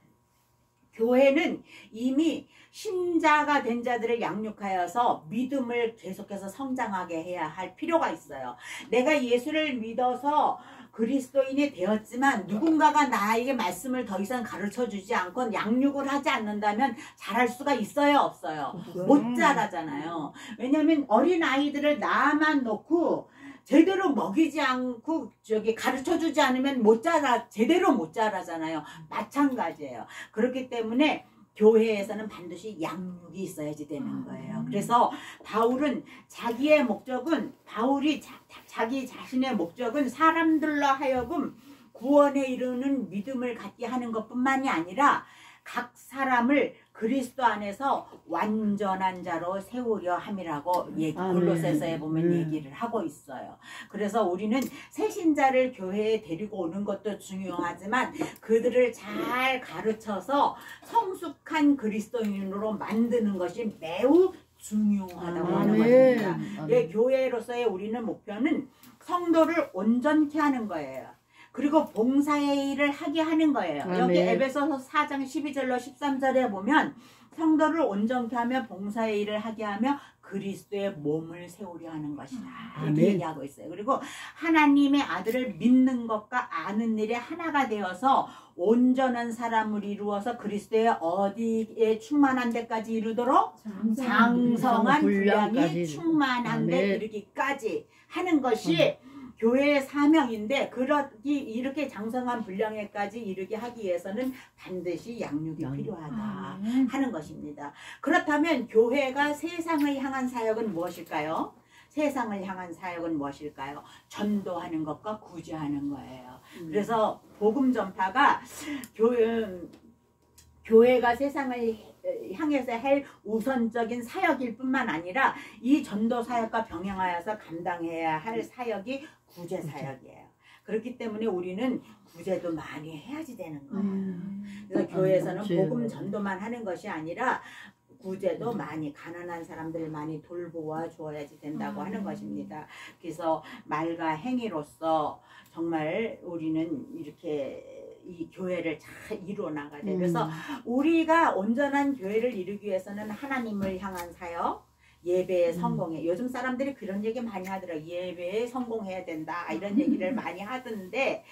[SPEAKER 1] 교회는 이미 신자가 된 자들을 양육하여서 믿음을 계속해서 성장하게 해야 할 필요가 있어요. 내가 예수를 믿어서 그리스도인이 되었지만 누군가가 나에게 말씀을 더 이상 가르쳐 주지 않고 양육을 하지 않는다면 자랄 수가 있어요? 없어요? 못 자라잖아요. 왜냐하면 어린아이들을 나만 놓고 제대로 먹이지 않고 가르쳐 주지 않으면 제대로 못 자라잖아요. 마찬가지예요. 그렇기 때문에 교회에서는 반드시 양육이 있어야지 되는 거예요. 그래서 바울이 자기 자신의 목적은 사람들로 하여금 구원에 이르는 믿음을 갖게 하는 것뿐만이 아니라 각 사람을 그리스도 안에서 완전한 자로 세우려 함이라고 골로새서에 보면 얘기를 하고 있어요. 그래서 우리는 새신자를 교회에 데리고 오는 것도 중요하지만 그들을 잘 가르쳐서 성숙한 그리스도인으로 만드는 것이 매우 중요하다고 하는 것입니다. 교회로서의 우리는 목표는 성도를 온전케 하는 거예요. 그리고 봉사의 일을 하게 하는 거예요. 여기 에베소서 4장 12절로 13절에 보면 성도를 온전케 하며 봉사의 일을 하게 하며 그리스도의 몸을 세우려 하는 것이다. 이렇게 얘기하고 있어요. 그리고 하나님의 아들을 믿는 것과 아는 일에 하나가 되어서 온전한 사람을 이루어서 그리스도의 어디에 충만한 데까지 이르도록 장성한 분량이 충만한 데 이르기까지 하는 것이 교회의 사명인데 이렇게 장성한 분량에까지 이르게 하기 위해서는 반드시 양육이 필요하다 하는 것입니다. 그렇다면 교회가 세상을 향한 사역은 무엇일까요? 세상을 향한 사역은 무엇일까요? 전도하는 것과 구제하는 거예요. 그래서 복음 전파가 교회가 세상을 향해서 할 우선적인 사역일 뿐만 아니라 이 전도 사역과 병행하여서 감당해야 할 사역이 구제 사역이에요. 그렇기 때문에 우리는 구제도 많이 해야지 되는 거예요. 그래서 교회에서는 복음 전도만 하는 것이 아니라 구제도 많이 가난한 사람들 많이 돌보아 주어야지 된다고 하는 것입니다. 그래서 말과 행위로서 정말 우리는 이렇게 이 교회를 잘 이루어 나가야 돼요. 그래서 우리가 온전한 교회를 이루기 위해서는 하나님을 향한 사역, 예배에 성공해. 요즘 사람들이 그런 얘기 많이 하더라고요. 예배에 성공해야 된다 이런 얘기를 많이 하던데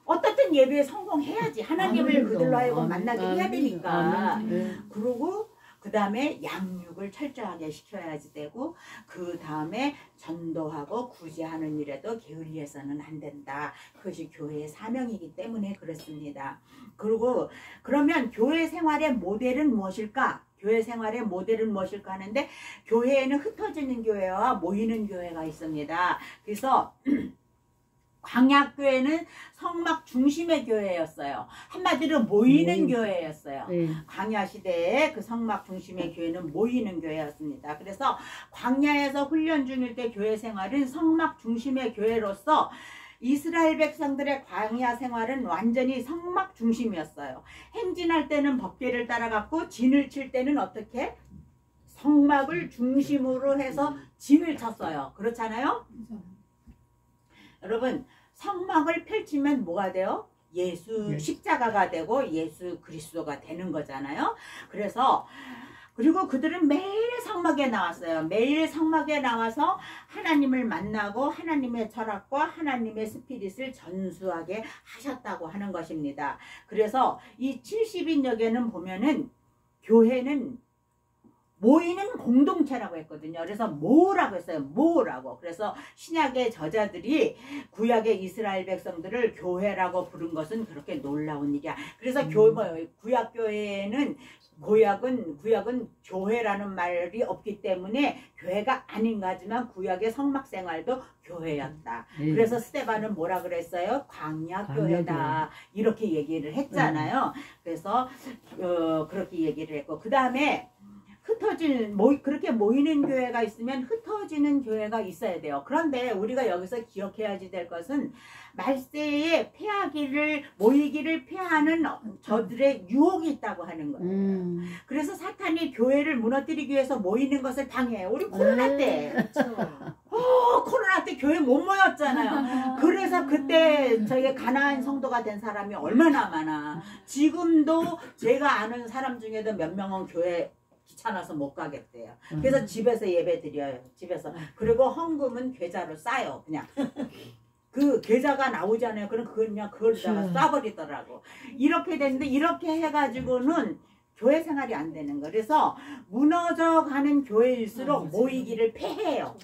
[SPEAKER 1] 어떻든 예배에 성공해야지. 하나님을 그들로 하여금 만나게 해야 되니까. 그리고 그 다음에 양육을 철저하게 시켜야지 되고, 그 다음에 전도하고 구제하는 일에도 게을리해서는 안 된다. 그것이 교회의 사명이기 때문에 그렇습니다. 그리고 그러면 교회 생활의 모델은 무엇일까? 교회 생활의 모델은 무엇일까 하는데, 교회에는 흩어지는 교회와 모이는 교회가 있습니다. 그래서 광야교회는 성막 중심의 교회였어요. 한마디로 모이는 교회였어요. 광야 시대에 그 성막 중심의 교회는 모이는 교회였습니다. 그래서 광야에서 훈련 중일 때 교회 생활은 성막 중심의 교회로서 이스라엘 백성들의 광야 생활은 완전히 성막 중심이었어요. 행진할 때는 법궤를 따라갔고, 진을 칠 때는 어떻게? 성막을 중심으로 해서 진을 쳤어요. 그렇잖아요? 여러분, 성막을 펼치면 뭐가 돼요? 예수 십자가가 되고 예수 그리스도가 되는 거잖아요. 그래서 그리고 그들은 매일 성막에 나왔어요. 매일 성막에 나와서 하나님을 만나고 하나님의 철학과 하나님의 스피릿을 전수하게 하셨다고 하는 것입니다. 그래서 이 70인역에는 보면은 교회는 모이는 공동체라고 했거든요. 그래서 모으라고 했어요. 모으라고. 그래서 신약의 저자들이 구약의 이스라엘 백성들을 교회라고 부른 것은 그렇게 놀라운 일이야. 그래서 구약 교회에는 구약은 교회라는 말이 없기 때문에 교회가 아닌가 하지만 구약의 성막 생활도 교회였다. 그래서 스데반은 뭐라 그랬어요? 광야교회다. 이렇게 얘기를 했잖아요. 그래서 그렇게 얘기를 했고, 그 다음에 그렇게 모이는 교회가 있으면 흩어지는 교회가 있어야 돼요. 그런데 우리가 여기서 기억해야지 될 것은 말세에 모이기를 피하는 저들의 유혹이 있다고 하는 거예요. 그래서 사탄이 교회를 무너뜨리기 위해서 모이는 것을 방해해요. 우리 코로나 때. 코로나 때 교회 못 모였잖아요. 그래서 그때 저희 가난한 성도가 된 사람이 얼마나 많아. 지금도 제가 아는 사람 중에도 몇 명은 교회 귀찮아서 못 가겠대요. 그래서 집에서 예배 드려요. 집에서. 그리고 헌금은 계좌로 싸요. 그냥. 그 계좌가 나오잖아요. 그럼 그냥 그걸다가 쏴버리더라고. 이렇게 되는데, 이렇게 해가지고는 교회 생활이 안 되는 거. 그래서 무너져가는 교회일수록 모이기를 폐해요.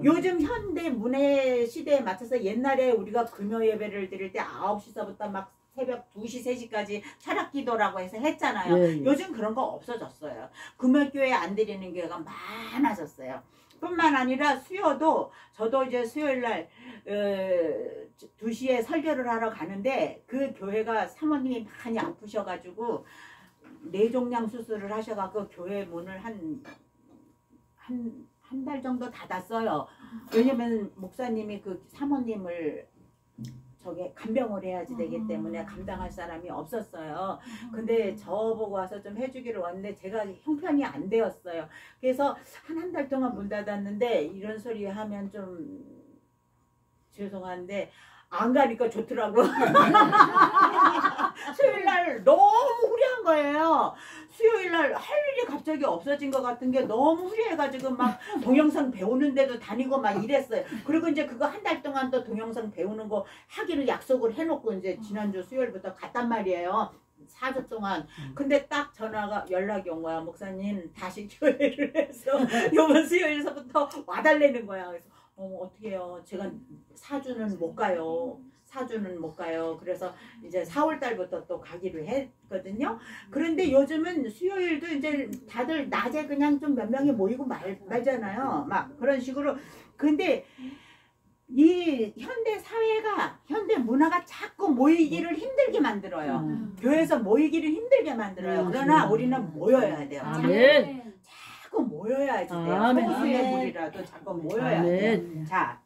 [SPEAKER 1] 요즘 현대 문해 시대에 맞춰서 옛날에 우리가 금요 예배를 드릴 때 9시서부터 막 새벽 2시, 3시까지 철학기도라고 해서 했잖아요. 요즘 그런 거 없어졌어요. 금요교회 안 드리는 교회가 많아졌어요. 뿐만 아니라 수요도, 저도 이제 수요일날 2시에 설교를 하러 가는데, 그 교회가 사모님이 많이 아프셔가지고 뇌종양 수술을 하셔가지고 교회 문을 한 달 정도 닫았어요. 왜냐면 목사님이 그 사모님을 간병을 해야지 되기 때문에 감당할 사람이 없었어요. 근데 저보고 와서 좀 해주기를 왔는데 제가 형편이 안 되었어요. 그래서 한 달 동안 문 닫았는데, 이런 소리 하면 좀 죄송한데 안 가니까 좋더라고. 수요일날 너무 후리한 거예요. 수요일날 할 일이 갑자기 없어진 것 같은 게 너무 후리해가지고 막 동영상 배우는데도 다니고 막 이랬어요. 그리고 이제 그거 한 달 동안 또 동영상 배우는 거 하기로 약속을 해놓고 이제 지난주 수요일부터 갔단 말이에요. 4주 동안. 근데 딱 연락이 온 거야. 목사님 다시 교회를 해서 이번 수요일서부터 와달라는 거야. 그래서 어떻게 해요? 제가 4주는 못 가요. 4주는 못 가요. 그래서 이제 4월 달부터 또 가기로 했거든요. 그런데 요즘은 수요일도 이제 다들 낮에 그냥 좀 몇 명이 모이고 말잖아요. 막 그런 식으로. 근데 이 현대 사회가, 현대 문화가 자꾸 모이기를 힘들게 만들어요. 교회에서 모이기를 힘들게 만들어요. 그러나 우리는 모여야 돼요. 자꾸 모여야지 돼요. 소수의 무리라도 자꾸 모여야 돼요. 자,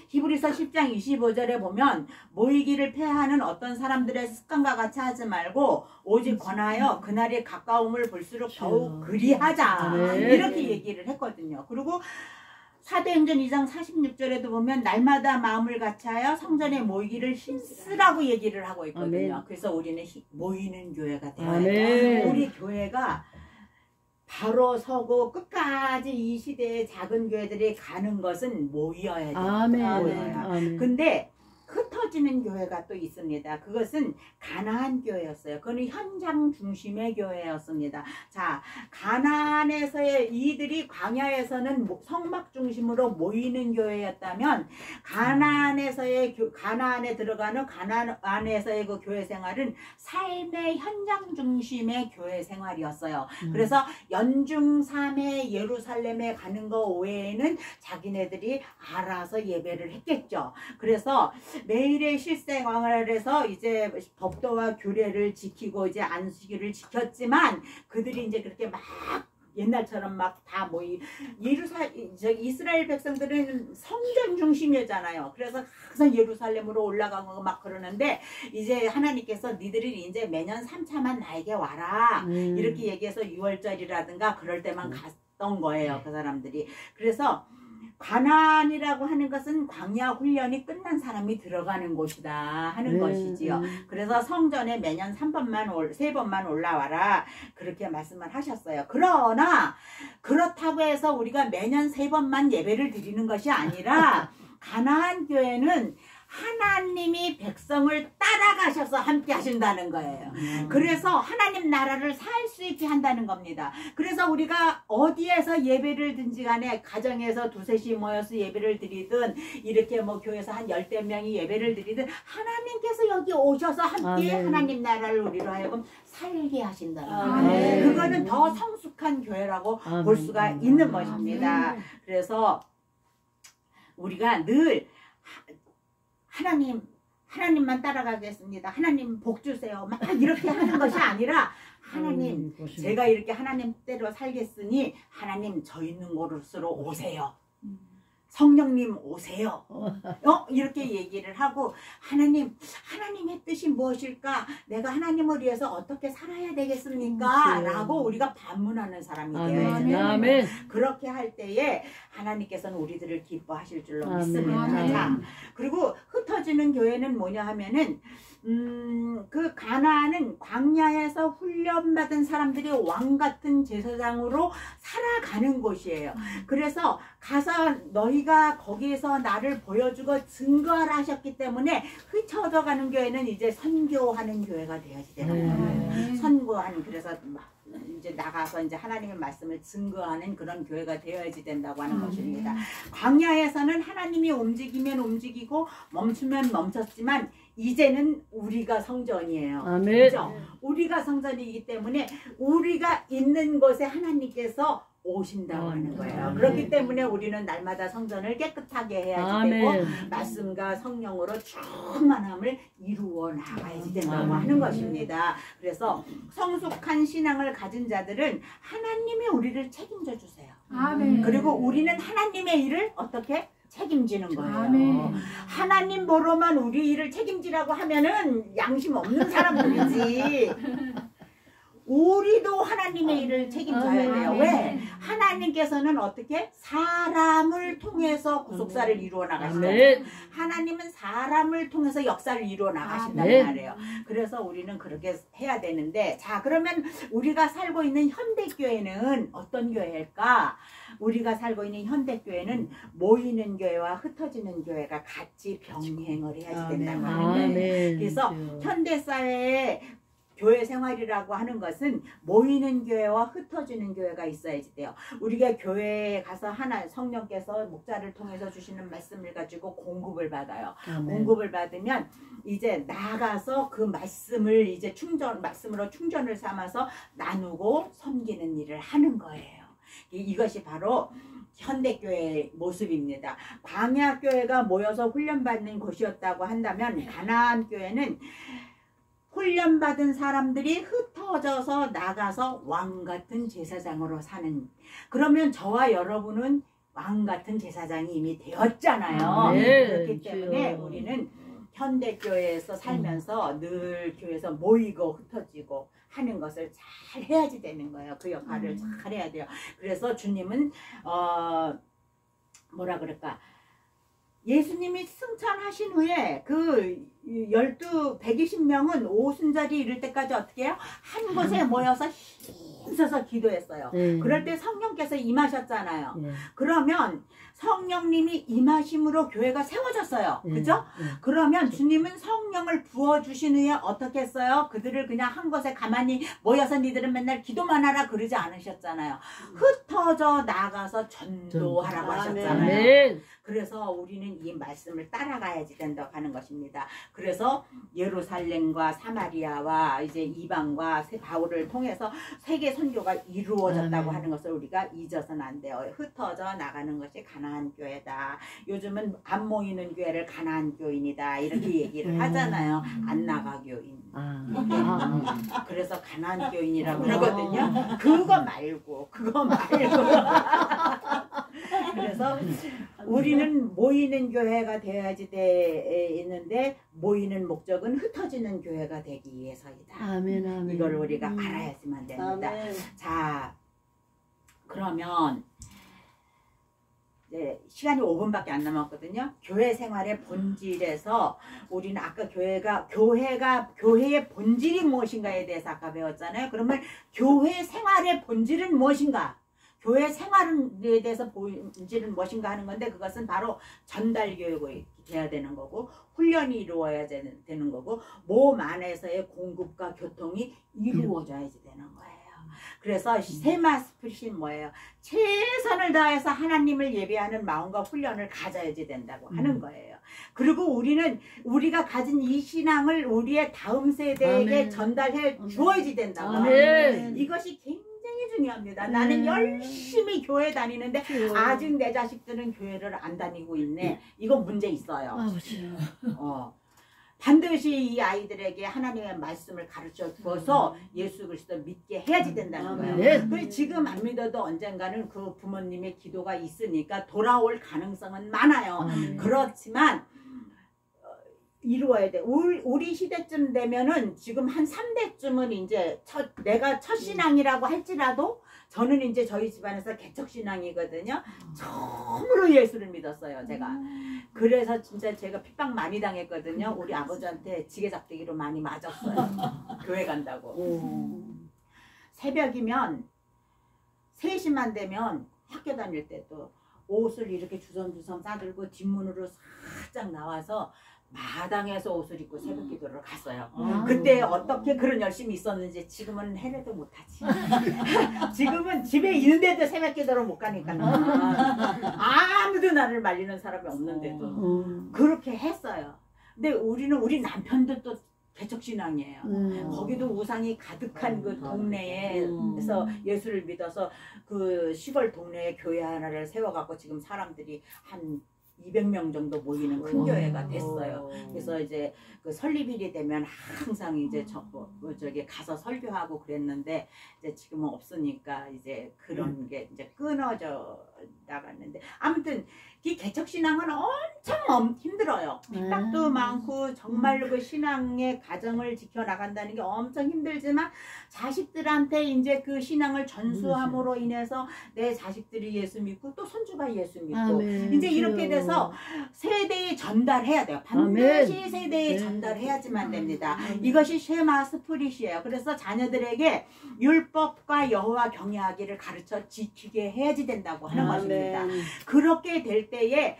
[SPEAKER 1] 히브리서 10장 25절에 보면, 모이기를 폐하는 어떤 사람들의 습관과 같이 하지 말고 오직 권하여 그날의 가까움을 볼수록 더욱 그리하자. 이렇게 얘기를 했거든요. 그리고 사도행전 2장 46절에도 보면 날마다 마음을 같이하여 성전에 모이기를 힘쓰라고 얘기를 하고 있거든요. 그래서 우리는 모이는 교회가 되어야 돼요. 우리 교회가 바로 서고 끝까지 이 시대의 작은 교회들이 가는 것은 모여야 돼요. 모여야. 근데 흩어지는 교회가 또 있습니다. 그것은 가나안 교회였어요. 그건 현장 중심의 교회였습니다. 자, 가나안에서의 이들이 광야에서는 성막 중심으로 모이는 교회였다면 가나안에 들어가는 가나안에서의 그 교회 생활은 삶의 현장 중심의 교회 생활이었어요. 그래서 연중 3회 예루살렘에 가는 거 외에는 자기네들이 알아서 예배를 했겠죠. 그래서 매일의 실생활에서 이제 법도와 규례를 지키고 이제 안식일을 지켰지만 그들이 이제 그렇게 막 옛날처럼 막 다 이스라엘 백성들은 성전 중심이었잖아요. 그래서 항상 예루살렘으로 올라가고 막 그러는데 이제 하나님께서 니들이 이제 매년 3차만 나에게 와라 이렇게 얘기해서 6월절이라든가 그럴 때만 갔던 거예요. 그 사람들이. 그래서 가나안이라고 하는 것은 광야 훈련이 끝난 사람이 들어가는 곳이다 하는 것이지요. 그래서 성전에 매년 3번만 올라와라 그렇게 말씀을 하셨어요. 그러나 그렇다고 해서 우리가 매년 3번만 예배를 드리는 것이 아니라 가나안 교회는 하나님이 백성을 따라가셔서 함께 하신다는 거예요. 그래서 하나님 나라를 살 수 있게 한다는 겁니다. 그래서 우리가 어디에서 예배를 든지 간에 가정에서 두셋이 모여서 예배를 드리든 이렇게 뭐 교회에서 한 10대 명이 예배를 드리든 하나님께서 여기 오셔서 함께 아멘. 하나님 나라를 우리로 하여금 살게 하신다는 거예요. 그거는 더 성숙한 교회라고 아멘. 볼 수가 있는 것입니다. 아멘. 그래서 우리가 늘 하나님만 따라가겠습니다. 하나님 복 주세요. 막 이렇게 하는 것이 아니라 하나님 제가 이렇게 하나님 때로 살겠으니 하나님 저 있는 곳으로 오세요. 성령님 오세요. 이렇게 얘기를 하고 하나님의 뜻이 무엇일까? 내가 하나님을 위해서 어떻게 살아야 되겠습니까? 라고 우리가 반문하는 사람이 되어야 돼요. 그렇게 할 때에 하나님께서는 우리들을 기뻐하실 줄로 믿습니다. 자, 그리고 흩어지는 교회는 뭐냐 하면은 그 가나안은 광야에서 훈련받은 사람들이 왕같은 제사장으로 살아가는 곳이에요. 그래서 가서 너희가 거기에서 나를 보여주고 증거하라 하셨기 때문에 흩어져 가는 교회는 이제 선교하는 교회가 되어야지 되는 거예요. 선교하는, 그래서 이제 나가서 이제 하나님의 말씀을 증거하는 그런 교회가 되어야지 된다고 하는 것입니다. 광야에서는 하나님이 움직이면 움직이고 멈추면 멈췄지만 이제는 우리가 성전이에요. 그렇죠? 우리가 성전이기 때문에 우리가 있는 곳에 하나님께서 오신다고 하는 거예요. 그렇기 때문에 우리는 날마다 성전을 깨끗하게 해야지 되고 말씀과 성령으로 충만함을 이루어 나가야지 된다고 하는 것입니다. 그래서 성숙한 신앙을 가진 자들은 하나님이 우리를 책임져 주세요. 그리고 우리는 하나님의 일을 어떻게 책임지는 거예요. 하나님 보러만 우리 일을 책임지라고 하면은 양심 없는 사람들이지. 우리도 하나님의 일을 책임져야 돼요. 왜? 하나님께서는 어떻게? 사람을 통해서 구속사를 이루어 나가시잖아요. 하나님은 사람을 통해서 역사를 이루어 나가신다는 말이에요. 그래서 우리는 그렇게 해야 되는데, 자, 그러면 우리가 살고 있는 현대교회는 어떤 교회일까? 우리가 살고 있는 현대교회는 모이는 교회와 흩어지는 교회가 같이 병행을 해야지 된다고 하는 거예요. 그래서 현대사회에 교회 생활이라고 하는 것은 모이는 교회와 흩어지는 교회가 있어야지 돼요. 우리가 교회에 가서 성령께서 목자를 통해서 주시는 말씀을 가지고 공급을 받아요. 공급을 받으면 이제 나가서 그 말씀을 이제 말씀으로 충전을 삼아서 나누고 섬기는 일을 하는 거예요. 이것이 바로 현대교회의 모습입니다. 광야교회가 모여서 훈련받는 곳이었다고 한다면 가나안 교회는 훈련받은 사람들이 흩어져서 나가서 왕같은 제사장으로 사는, 그러면 저와 여러분은 왕같은 제사장이 이미 되었잖아요. 그렇기 때문에 우리는 현대교회에서 살면서 늘 교회에서 모이고 흩어지고 하는 것을 잘 해야지 되는 거예요. 그 역할을 잘 해야 돼요. 그래서 주님은 뭐라 그럴까, 예수님이 승천하신 후에 그 120명은 오순절이 이를 때까지 어떻게 해요? 한 곳에 모여서 힘써서 기도했어요. 그럴 때 성령께서 임하셨잖아요. 그러면 성령님이 임하심으로 교회가 세워졌어요. 그죠? 그러면 주님은 성령을 부어주신 후에 어떻게 했어요? 그들을 그냥 한 곳에 가만히 모여서 니들은 맨날 기도만 하라 그러지 않으셨잖아요. 흩어져 나가서 전도하라고 하셨잖아요. 그래서 우리는 이 말씀을 따라가야지 된다고 하는 것입니다. 그래서 예루살렘과 사마리아와 이제 이방과 바울을 통해서 세계 선교가 이루어졌다고 하는 것을 우리가 잊어서는 안 돼요. 흩어져 나가는 것이 가나안 교회다. 요즘은 안 모이는 교회를 가나안 교인이다 이렇게 얘기를 하잖아요. 안 나가 교인. 그래서 가나안 교인이라고 그러거든요. 그거 말고. 그래서 우리는 모이는 교회가 되어야지 있는데 모이는 목적은 흩어지는 교회가 되기 위해서이다.
[SPEAKER 2] 아멘.
[SPEAKER 1] 이걸 우리가 알아야지만 됩니다. 자, 그러면 이제 시간이 5분밖에 안 남았거든요. 교회 생활의 본질에서 우리는 아까 교회의 본질이 무엇인가에 대해서 아까 배웠잖아요. 그러면 교회 생활의 본질은 무엇인가? 교회 생활에 대해서 본질은 무엇인가 하는 건데 그것은 바로 전달 교육이 돼야 되는 거고 훈련이 이루어야 되는 거고 몸 안에서의 공급과 교통이 이루어져야지 되는 거예요. 그래서 세마스프릿이 뭐예요? 최선을 다해서 하나님을 예배하는 마음과 훈련을 가져야지 된다고 하는 거예요. 그리고 우리가 가진 이 신앙을 우리의 다음 세대에게 전달해 주어야지 된다고 하는 거예요. 이것이 굉장히 중요합니다. 나는 열심히 교회 다니는데 아직 내 자식들은 교회를 안 다니고 있네. 이거 문제 있어요. 반드시 이 아이들에게 하나님의 말씀을 가르쳐 주어서 예수 그리스도 믿게 해야지 된다는 거예요. 그 지금 안 믿어도 언젠가는 그 부모님의 기도가 있으니까 돌아올 가능성은 많아요. 그렇지만 이루어야 돼. 우리 시대쯤 되면은 지금 한 3대쯤은 이제 내가 첫 신앙이라고 할지라도 저는 이제 저희 집안에서 개척신앙이거든요. 처음으로 예수를 믿었어요, 제가. 그래서 진짜 제가 핍박 많이 당했거든요. 우리 아버지한테 지게잡대기로 많이 맞았어요. 교회 간다고. 새벽이면 3시만 되면 학교 다닐 때도 옷을 이렇게 주섬주섬 싸들고 뒷문으로 살짝 나와서 마당에서 옷을 입고 새벽 기도를 갔어요. 그때 어떻게 그런 열심히 있었는지 지금은 해내도 못하지. 지금은 집에 있는데도 새벽 기도를 못 가니까 아무도 나를 말리는 사람이 없는데도 그렇게 했어요. 근데 우리 남편도 또 개척신앙이에요. 거기도 우상이 가득한 그 동네에서 예수를 믿어서 그 시골 동네에 교회 하나를 세워갖고 지금 사람들이 한 200명 정도 모이는 큰 교회가 됐어요. 그래서 이제 그 설립일이 되면 항상 이제 저기 가서 설교하고 그랬는데 이제 지금은 없으니까 이제 그런 게 이제 끊어져 나갔는데 아무튼 이 개척신앙은 엄청 힘들어요. 핍박도 많고 정말로 그 신앙의 가정을 지켜나간다는 게 엄청 힘들지만 자식들한테 이제 그 신앙을 전수함으로 인해서 내 자식들이 예수 믿고 또 손주가 예수 믿고 이제 이렇게 돼서 세대에 전달해야 돼요. 반드시 세대에 전달해야지만 됩니다. 이것이 쉐마 스프릿이에요. 그래서 자녀들에게 율법과 여호와 경외하기를 가르쳐 지키게 해야지 된다고 하는 것입니다. 그렇게 될 때에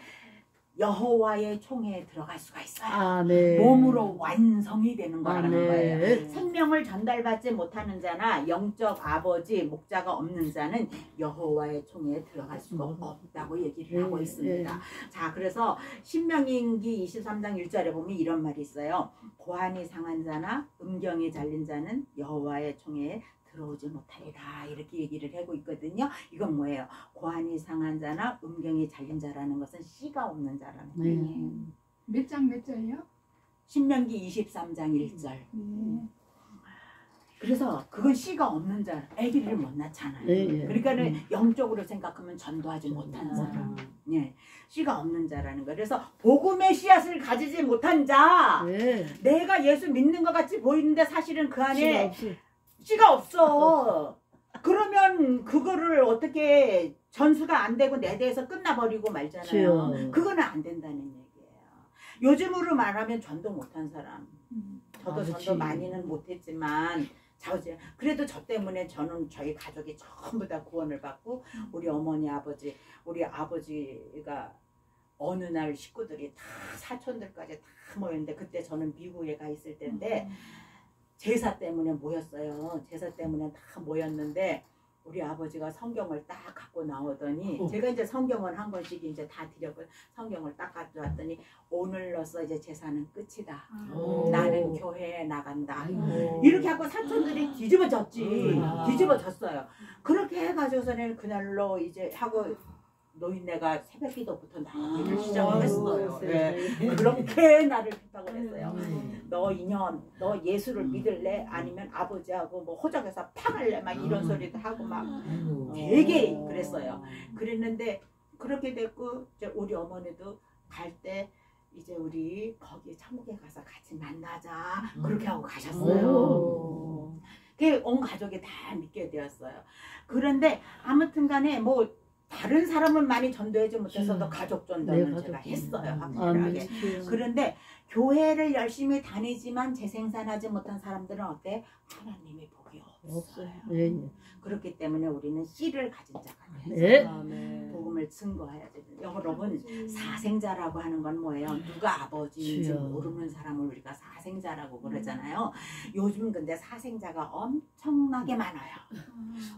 [SPEAKER 1] 여호와의 총회에 들어갈 수가 있어요. 몸으로 완성이 되는 거라는 거예요. 생명을 전달받지 못하는 자나 영적 아버지, 목자가 없는 자는 여호와의 총회에 들어갈 수가 없다고 얘기를 하고 있습니다. 자, 그래서 신명기 23장 1절에 보면 이런 말이 있어요. 고안이 상한 자나 음경이 잘린 자는 여호와의 총회에 들어오지 못하리라 이렇게 얘기를 하고 있거든요. 이건 뭐예요? 고안이 상한 자나 음경이 잘린 자라는 것은 씨가 없는 자라는 얘기예요.
[SPEAKER 3] 몇 장 몇 절이요?
[SPEAKER 1] 신명기 23장 1절. 그래서 그건 씨가 없는 자, 아기를 못 낳잖아요. 그러니까는 영적으로 생각하면 전도하지 못한 사람, 씨가 없는 자라는 거. 그래서 복음의 씨앗을 가지지 못한 자, 내가 예수 믿는 것 같이 보이는데 사실은 그 안에 씨가 없어. 그러면 그거를 어떻게 전수가 안 되고 내 대에서 끝나버리고 말잖아요.
[SPEAKER 2] 그렇죠.
[SPEAKER 1] 그거는 안 된다는 얘기예요. 요즘으로 말하면 전도 못한 사람. 저도
[SPEAKER 2] 그렇지.
[SPEAKER 1] 전도 많이는 못했지만 그래도 저 때문에 저는 저희 가족이 전부 다 구원을 받고 우리 어머니 아버지 우리 아버지가 어느 날 식구들이 다 사촌들까지 다 모였는데 그때 저는 미국에 가 있을 때인데 제사 때문에 모였어요. 제사 때문에 다 모였는데 우리 아버지가 성경을 딱 갖고 나오더니 제가 이제 성경을 한 권씩 이제 다 드렸고 성경을 딱 가져왔더니 오늘로써 이제 제사는 끝이다. 나는 교회에 나간다.
[SPEAKER 2] 아이고.
[SPEAKER 1] 이렇게 하고 사촌들이 뒤집어졌지.
[SPEAKER 2] 아.
[SPEAKER 1] 뒤집어졌어요. 그렇게 해가지고서는 그날로 이제 하고 노인네가 새벽 기도부터 나오기를 시작을 했어요. 네. 그렇게 나를 부탁을 했어요. 너 인연, 너 예수를 믿을래? 아니면 아버지하고 뭐 호적에서 파갈래? 막 이런 소리도 하고 막 되게 그랬어요. 그랬는데 그렇게 됐고 이제 우리 어머니도 갈 때 이제 우리 거기 천국에 가서 같이 만나자 그렇게 하고 가셨어요. 그 온 가족이 다 믿게 되었어요. 그런데 아무튼간에 뭐 다른 사람은 많이 전도하지 못해서도 가족 전도는
[SPEAKER 2] 네,
[SPEAKER 1] 제가
[SPEAKER 2] 가족.
[SPEAKER 1] 했어요.
[SPEAKER 2] 아멘.
[SPEAKER 1] 확실하게. 그런데 교회를 열심히 다니지만 재생산하지 못한 사람들은 어때? 하나님의 복이 없어요.
[SPEAKER 2] 네, 네.
[SPEAKER 1] 그렇기 때문에 우리는 씨를 가진 자가 돼요.
[SPEAKER 2] 네.
[SPEAKER 4] 아멘.
[SPEAKER 1] 복음을 증거해야 돼요. 여러분 사생자라고 하는 건 뭐예요? 누가 아버지인지
[SPEAKER 2] 그렇죠.
[SPEAKER 1] 모르는 사람을 우리가 사생자라고 그러잖아요. 요즘 근데 사생자가 엄청나게 많아요.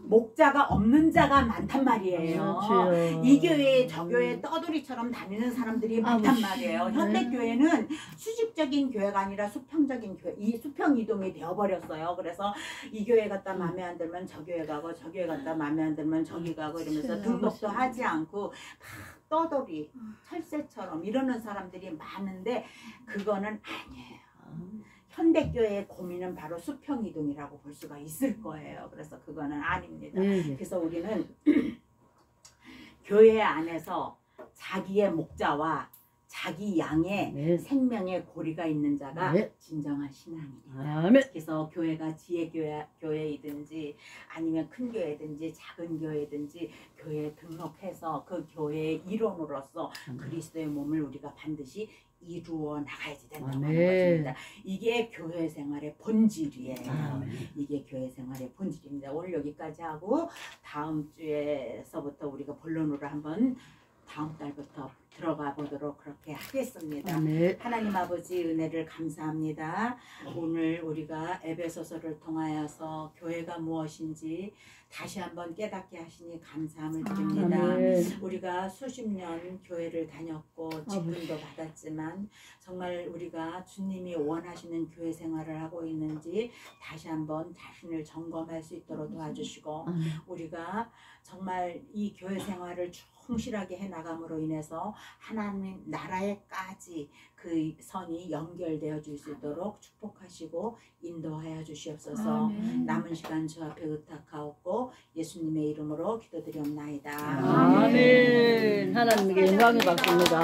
[SPEAKER 1] 목자가 없는 자가 많단 말이에요.
[SPEAKER 2] 그렇죠.
[SPEAKER 1] 이 교회 저 교회 떠돌이처럼 다니는 사람들이 많단
[SPEAKER 2] 아버지.
[SPEAKER 1] 말이에요.
[SPEAKER 2] 네.
[SPEAKER 1] 현대교회는 수직적인 교회가 아니라 수평적인 교회, 이 수평 이동이 되어버렸어요. 그래서 이 교회 갔다 마음에 안 들면 저 교회 가고 저 교회 갔다 마음에 안 들면 저기 가고 이러면서
[SPEAKER 2] 그치,
[SPEAKER 1] 등록도
[SPEAKER 2] 아버지.
[SPEAKER 1] 하지 않고 막 떠돌이 철새처럼 이러는 사람들이 많은데 그거는 아니에요. 현대교회의 고민은 바로 수평이동이라고 볼 수가 있을 거예요. 그래서 그거는 아닙니다.
[SPEAKER 2] 네, 네.
[SPEAKER 1] 그래서 우리는 교회 안에서 자기의 목자와 자기 양의
[SPEAKER 2] 네.
[SPEAKER 1] 생명의 고리가 있는 자가
[SPEAKER 2] 네.
[SPEAKER 1] 진정한 신앙입니다.
[SPEAKER 2] 아멘.
[SPEAKER 1] 그래서 교회가 지혜교회이든지 아니면 큰 교회든지 작은 교회든지 교회에 등록해서 그 교회의 일원으로서 그리스도의 몸을 우리가 반드시 이루어 나가야지 된다고 하는
[SPEAKER 2] 아멘.
[SPEAKER 1] 것입니다. 이게 교회 생활의 본질이에요.
[SPEAKER 2] 아멘.
[SPEAKER 1] 이게 교회 생활의 본질입니다. 오늘 여기까지 하고 다음 주에서부터 우리가 본론으로 한번 다음 달부터 들어가 보도록 그렇게 하겠습니다.
[SPEAKER 2] 아멘.
[SPEAKER 1] 하나님 아버지 은혜를 감사합니다. 오늘 우리가 에베소서를 통하여서 교회가 무엇인지 다시 한번 깨닫게 하시니 감사함을 드립니다.
[SPEAKER 2] 아멘.
[SPEAKER 1] 우리가 수십 년 교회를 다녔고 직분도 받았지만 정말 우리가 주님이 원하시는 교회 생활을 하고 있는지 다시 한번 자신을 점검할 수 있도록 도와주시고
[SPEAKER 2] 아멘.
[SPEAKER 1] 우리가 정말 이 교회 생활을 충실하게 해나감으로 인해서 하나님 나라에까지 그 선이 연결되어 줄 수 있도록 축복하시고 인도하여 주시옵소서.
[SPEAKER 3] 아멘.
[SPEAKER 1] 남은 시간 주 앞에 의탁하옵고 예수님의 이름으로 기도드리옵나이다.
[SPEAKER 2] 아멘. 하나님께 영광을 받습니다.